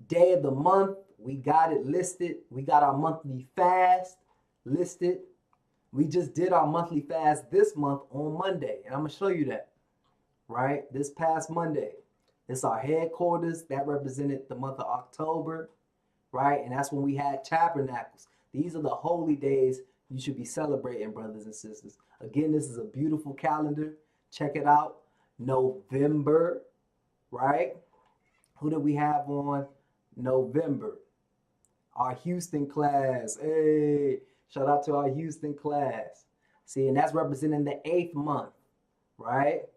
day of the month, we got it listed. We got our monthly fast listed. We just did our monthly fast this month on Monday, and I'm gonna show you that, right? This past Monday. It's our headquarters that represented the month of October, right? And that's when we had tabernacles. These are the holy days you should be celebrating, brothers and sisters. Again, this is a beautiful calendar. Check it out. November, right? Who did we have on November? Our Houston class. Hey, shout out to our Houston class. See, and that's representing the 8th month, right?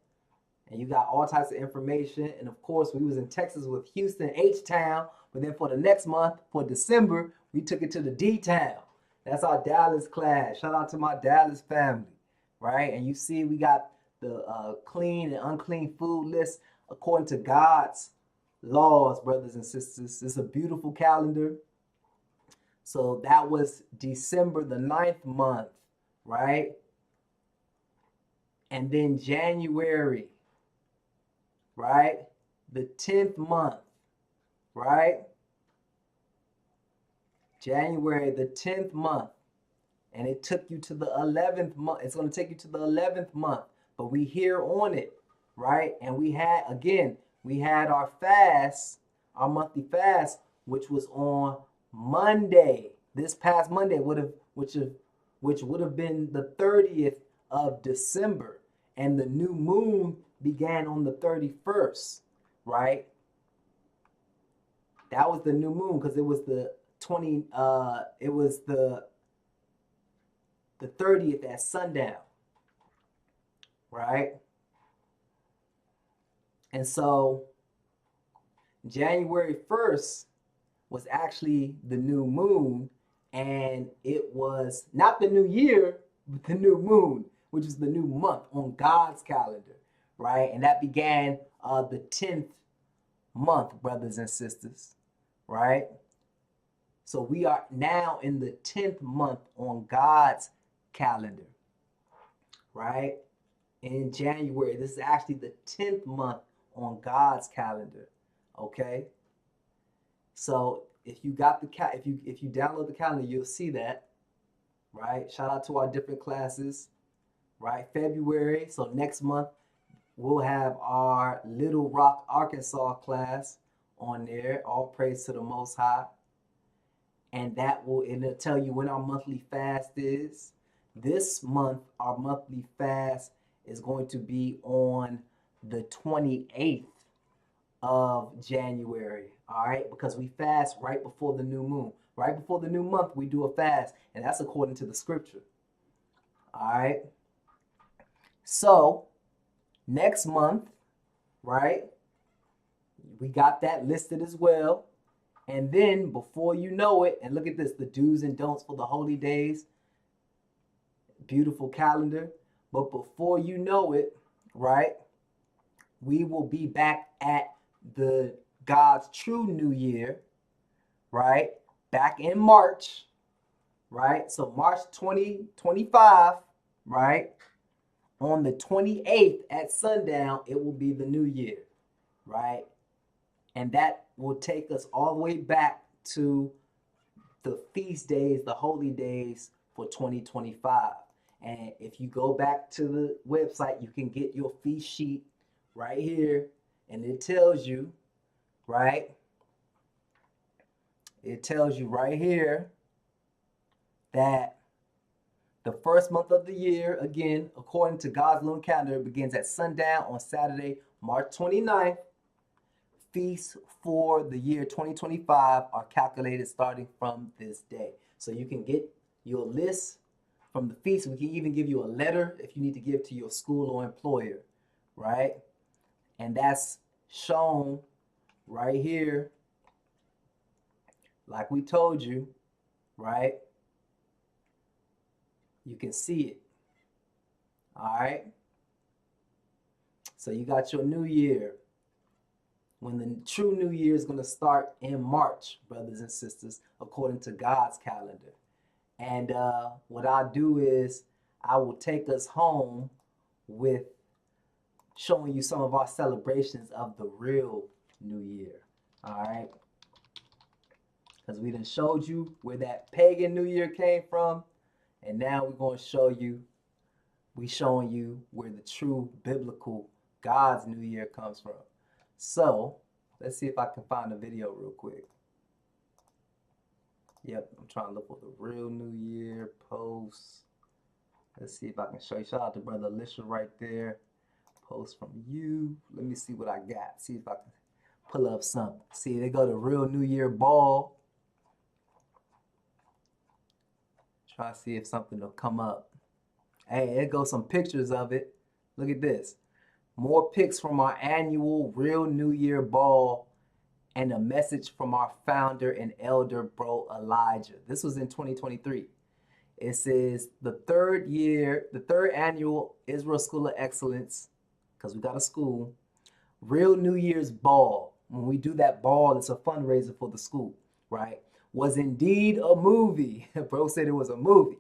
And you got all types of information. And of course, we was in Texas with Houston, H-Town. But then for the next month, for December, we took it to the D-Town. That's our Dallas class. Shout out to my Dallas family, right? And you see we got the clean and unclean food list according to God's laws, brothers and sisters. It's a beautiful calendar. So that was December the 9th month, right? And then January, right? The 10th month, right? January, the 10th month. And it took you to the 11th month. It's going to take you to the 11th month. But we here on it, right? And we had, again, we had our fast, our monthly fast, which was on Monday. This past Monday which would have been the 30th of December. And the new moon began on the 31st, right? That was the new moon because it was the 30th at sundown, right? And so January 1st was actually the new moon, and it was not the new year, but the new moon, which is the new month on God's calendar, right? And that began the 10th month, brothers and sisters, right? So we are now in the 10th month on God's calendar, right? In January, this is actually the 10th month on God's calendar, okay? So if you got the if you download the calendar, you'll see that, right? Shout out to our different classes, right? February, so next month we'll have our Little Rock, Arkansas class on there. All praise to the Most High. And it'll tell you when our monthly fast is. This month, our monthly fast is going to be on the 28th of January, all right? Because we fast right before the new moon. Right before the new month, we do a fast, and that's according to the scripture, all right? So, next month, right, we got that listed as well. And then, before you know it, and look at this, the do's and don'ts for the holy days. Beautiful calendar. But before you know it, right, we will be back at the God's true New Year, right, back in March, right? So March 2025, right, on the 28th at sundown, it will be the new year, right? And that will take us all the way back to the feast days, the holy days for 2025. And if you go back to the website, you can get your feast sheet right here. And it tells you, right? It tells you right here that the first month of the year, again, according to God's lunar calendar, begins at sundown on Saturday, March 29th. Feasts for the year 2025 are calculated starting from this day. So you can get your list from the feast. We can even give you a letter if you need to give to your school or employer, right? And that's shown right here, like we told you, right? You can see it, all right? So you got your new year, when the true new year is going to start in March, brothers and sisters, according to God's calendar. And what I'll do is I will take us home with showing you some of our celebrations of the real new year. All right. Because we done showed you where that pagan new year came from. And now we're going to show you, we showing you where the true biblical God's new year comes from. So let's see if I can find a video real quick. Yep, I'm trying to look for the real new year post. Let's see if I can show you. Shout out to Brother Alicia right there. Post from you. Let me see what I got. See if I can pull up something. See, they go to Real New Year Ball. Try to see if something will come up. Hey, there goes some pictures of it. Look at this. More pics from our annual Real New Year Ball and a message from our founder and elder, Bro Elijah. This was in 2023. It says the third annual Israel School of Excellence, because we got a school, Real New Year's Ball. When we do that ball, it's a fundraiser for the school, right? Was indeed a movie. Bro said it was a movie.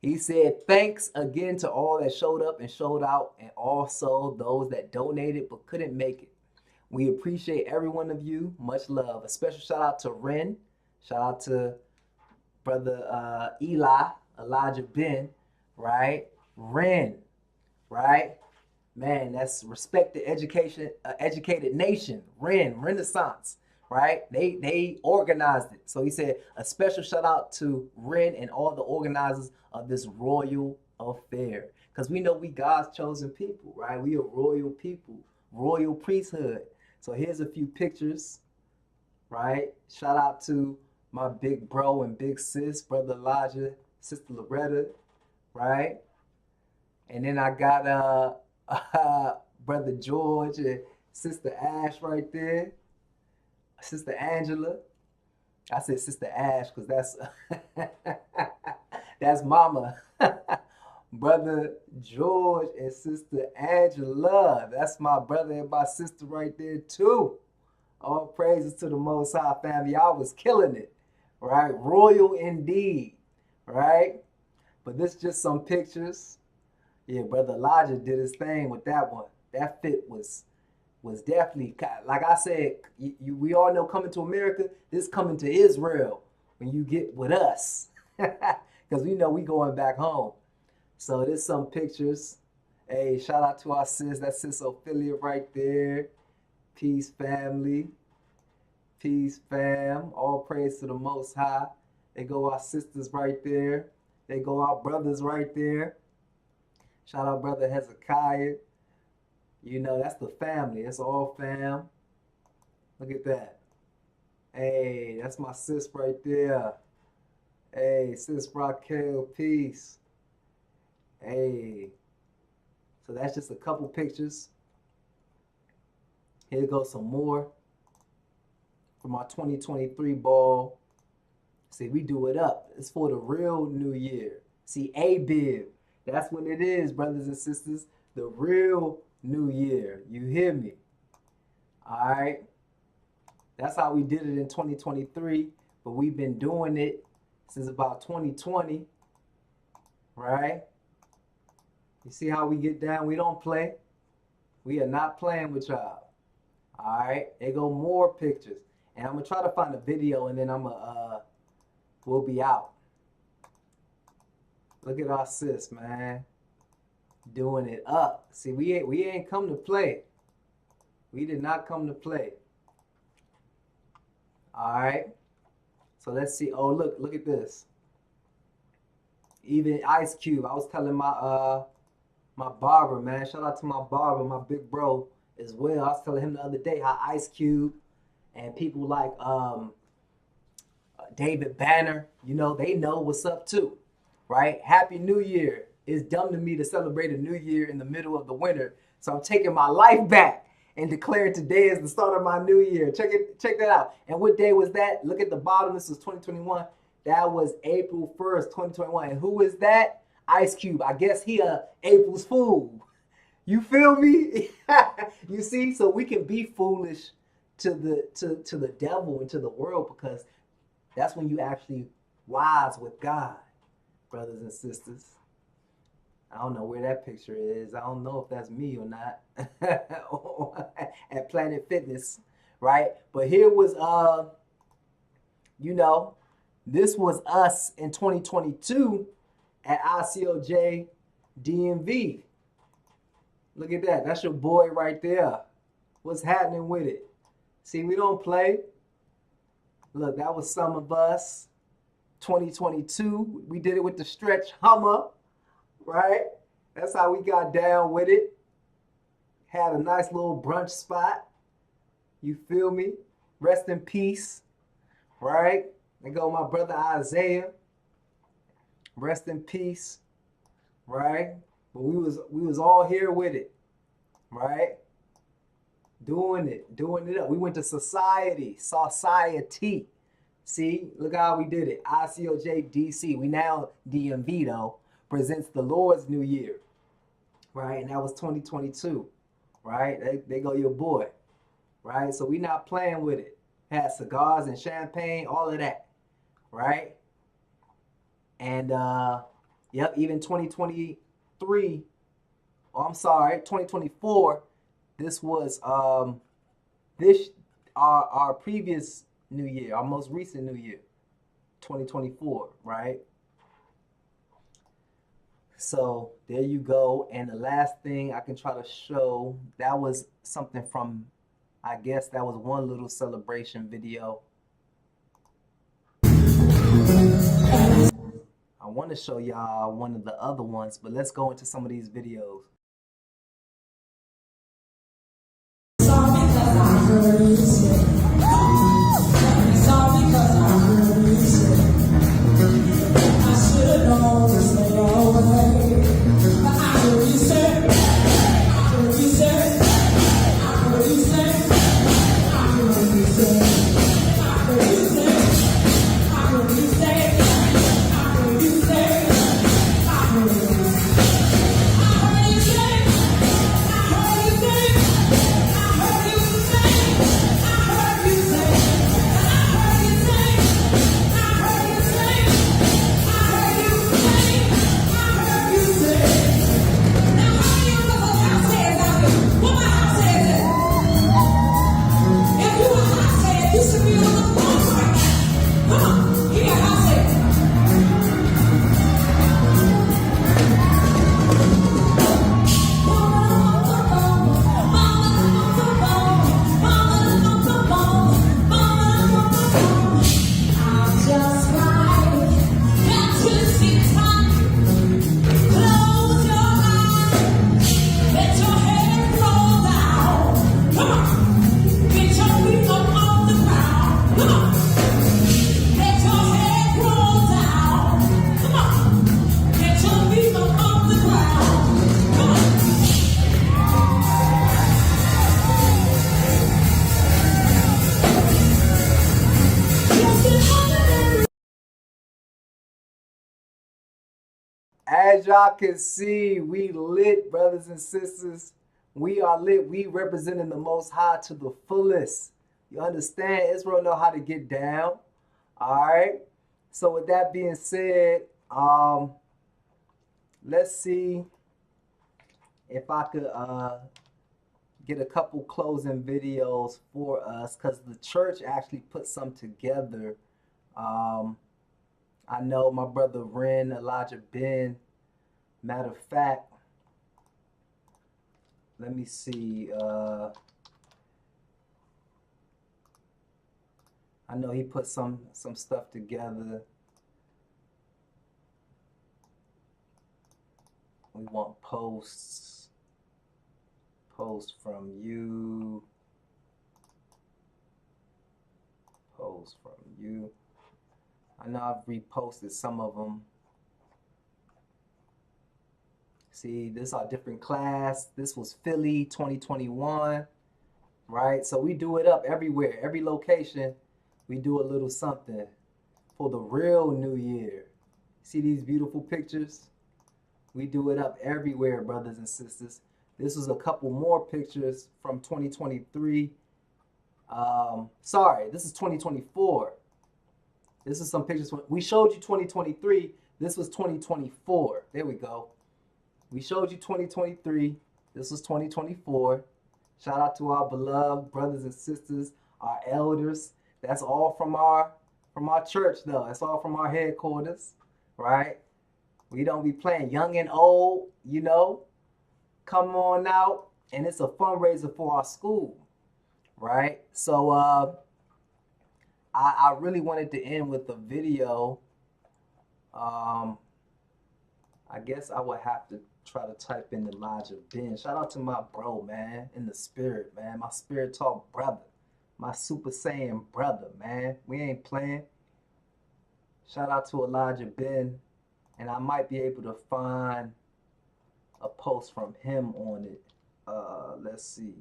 He said, thanks again to all that showed up and showed out, and also those that donated but couldn't make it. We appreciate every one of you. Much love. A special shout out to Ren. Shout out to Brother Elijah Ben, right? Ren, right? Man, that's respected educated nation. Renaissance, right? They organized it. So he said a special shout out to Ren and all the organizers of this royal affair. Because we know we God's chosen people, right? We are royal people, royal priesthood. So here's a few pictures, right? Shout out to my big bro and big sis, Brother Elijah, Sister Loretta, right? And then I got Brother George and Sister Ash right there. Sister Angela. I said Sister Ash because that's Mama. Brother George and Sister Angela. That's my brother and my sister right there too. All praises to the Most High, family. Y'all was killing it, right? Royal indeed, right? But this just some pictures. Yeah, Brother Elijah did his thing with that one. That fit was definitely, like I said, we all know coming to America, this coming to Israel when you get with us. Because we know we going back home. So there's some pictures. Hey, shout out to our sis. That's Sis Ophelia right there. Peace, family. Peace, fam. All praise to the Most High. They go our sisters right there. They go our brothers right there. Shout out Brother Hezekiah. You know, that's the family. That's all fam. Look at that. Hey, that's my sis right there. Hey, Sis Raquel, peace. Hey. So that's just a couple pictures. Here goes some more from our 2023 ball. See, we do it up. It's for the real new year. See, ABIB. That's when it is, brothers and sisters. The real new year. You hear me? All right. That's how we did it in 2023. But we've been doing it since about 2020. Right? You see how we get down? We don't play. We are not playing with y'all. All right. There go more pictures. And I'm going to try to find a video and then we'll be out. Look at our sis, man. Doing it up. See, we ain't come to play. We did not come to play. All right. So let's see. Oh, look at this. Even Ice Cube. I was telling my my barber, man. Shout out to my barber, my big bro as well. I was telling him the other day how Ice Cube and people like David Banner, you know, they know what's up too, right? Happy New Year. It's dumb to me to celebrate a new year in the middle of the winter. So I'm taking my life back and declaring today is the start of my new year. Check that out. And what day was that? Look at the bottom. This was 2021. That was April 1st, 2021. And who is that? Ice Cube. I guess he April's fool. You feel me? You see, so we can be foolish to the devil and to the world, because that's when you actually wise with God, brothers and sisters. I don't know where that picture is. I don't know if that's me or not at Planet Fitness, right? But here was this was us in 2022 at ICOJ DMV. Look at that. That's your boy right there. What's happening with it? See, we don't play. Look, that was some of us. 2022. We did it with the stretch Hummer, right? That's how we got down with it. Had a nice little brunch spot. You feel me? Rest in peace, right? There go my brother Isaiah. Rest in peace, right? But we was all here with it, right? Doing it up. We went to society. See, look how we did it. ICOJ DC. We now DMV though presents the Lord's New Year, right? And that was 2022, right? They go your boy, right? So we not playing with it. Had cigars and champagne, all of that, right? And yep, even 2023. Oh, I'm sorry, 2024. This was our previous New Year, our most recent New Year, 2024, right? So there you go. And the last thing I can try to show, that was something from, I guess that was one little celebration video. I want to show y'all one of the other ones, but let's go into some of these videos. As y'all can see, we lit, brothers and sisters. We are lit. We representing the Most High to the fullest. You understand? Israel know how to get down. All right. So with that being said, let's see if I could get a couple closing videos for us, because the church actually put some together. I know my brother Ren, Elijah Ben. Matter of fact, let me see. I know he put some stuff together. We want posts. Post from you. Post from you. I know I've reposted some of them. See, this is our different class. This was Philly 2021, right? So we do it up everywhere, every location. We do a little something for the real New Year. See these beautiful pictures? We do it up everywhere, brothers and sisters. This was a couple more pictures from 2023. Sorry, this is 2024. This is some pictures. We showed you 2023. This was 2024. There we go. We showed you 2023. This was 2024. Shout out to our beloved brothers and sisters, our elders. That's all from our church, though. That's all from our headquarters, right? We don't be playing young and old, you know. Come on out, and it's a fundraiser for our school, right? So I really wanted to end with a video. I guess I would have to try to type in Elijah Ben. Shout out to my bro, man, in the spirit, man. My spirit talk brother. My Super Saiyan brother, man. We ain't playing. Shout out to Elijah Ben. And I might be able to find a post from him on it. Let's see.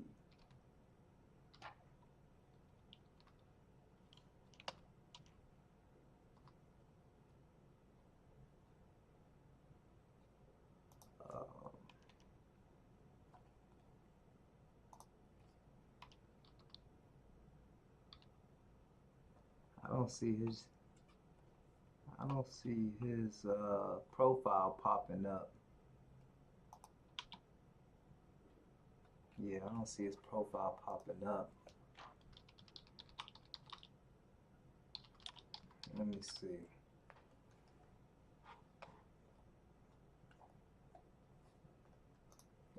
I don't see his profile popping up. Yeah, I don't see his profile popping up. Let me see.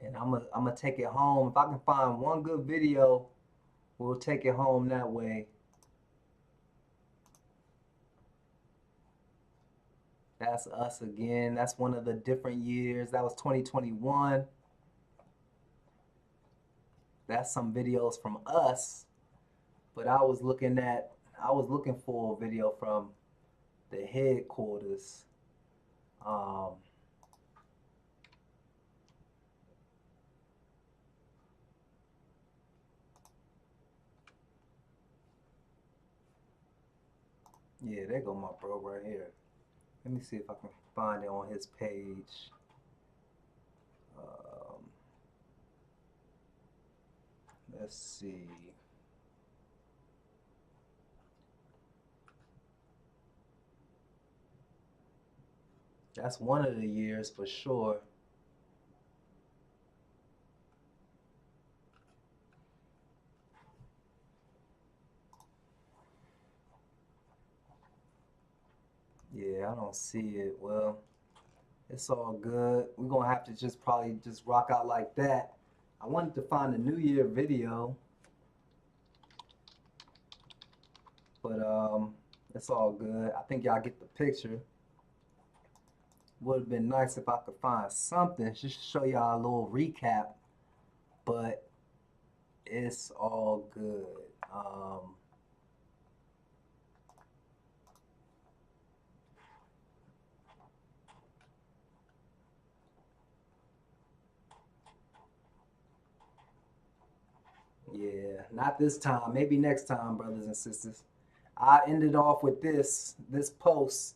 And I'm gonna take it home. If I can find one good video, we'll take it home that way. That's us again. That's one of the different years. That was 2021. That's some videos from us. But I was looking for a video from the headquarters. Yeah, there go my bro right here. Let me see if I can find it on his page. Let's see. That's one of the years for sure. Yeah, I don't see it. Well, it's all good. We're gonna have to just probably just rock out like that. I wanted to find a New Year video, but it's all good. I think y'all get the picture. Would have been nice if I could find something just to show y'all a little recap, but it's all good. Yeah, not this time. Maybe next time, brothers and sisters. I ended off with this post.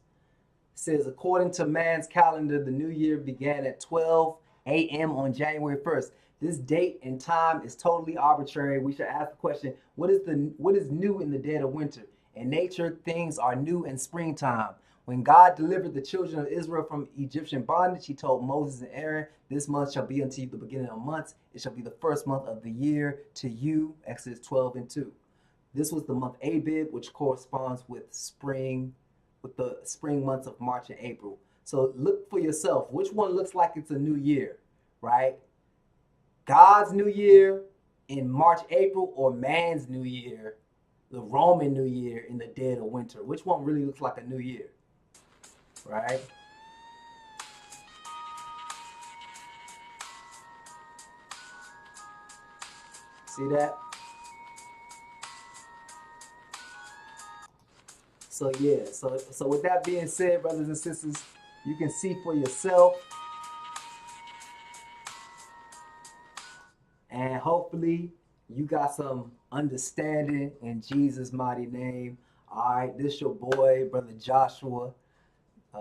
It says, according to man's calendar, the new year began at 12 a.m. on January 1st. This date and time is totally arbitrary. We should ask the question, what is new in the dead of winter? In nature, things are new in springtime. When God delivered the children of Israel from Egyptian bondage, he told Moses and Aaron, this month shall be unto you the beginning of months. It shall be the first month of the year to you. Exodus 12:2. This was the month Abib, which corresponds with spring, with the spring months of March and April. So look for yourself. Which one looks like it's a new year, right? God's new year in March, April, or man's new year, the Roman new year in the dead of winter? Which one really looks like a new year, right? See that? So yeah, so with that being said, brothers and sisters, you can see for yourself. And hopefully you got some understanding in Jesus' mighty name. All right, this your boy, Brother Joshua.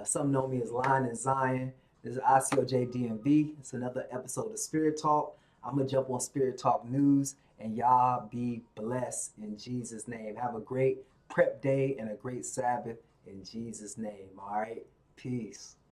Some know me as Lion in Zion. This is ICOJ DMV. It's another episode of Spirit Talk. I'm going to jump on Spirit Talk News, and y'all be blessed in Jesus' name. Have a great prep day and a great Sabbath in Jesus' name. All right? Peace.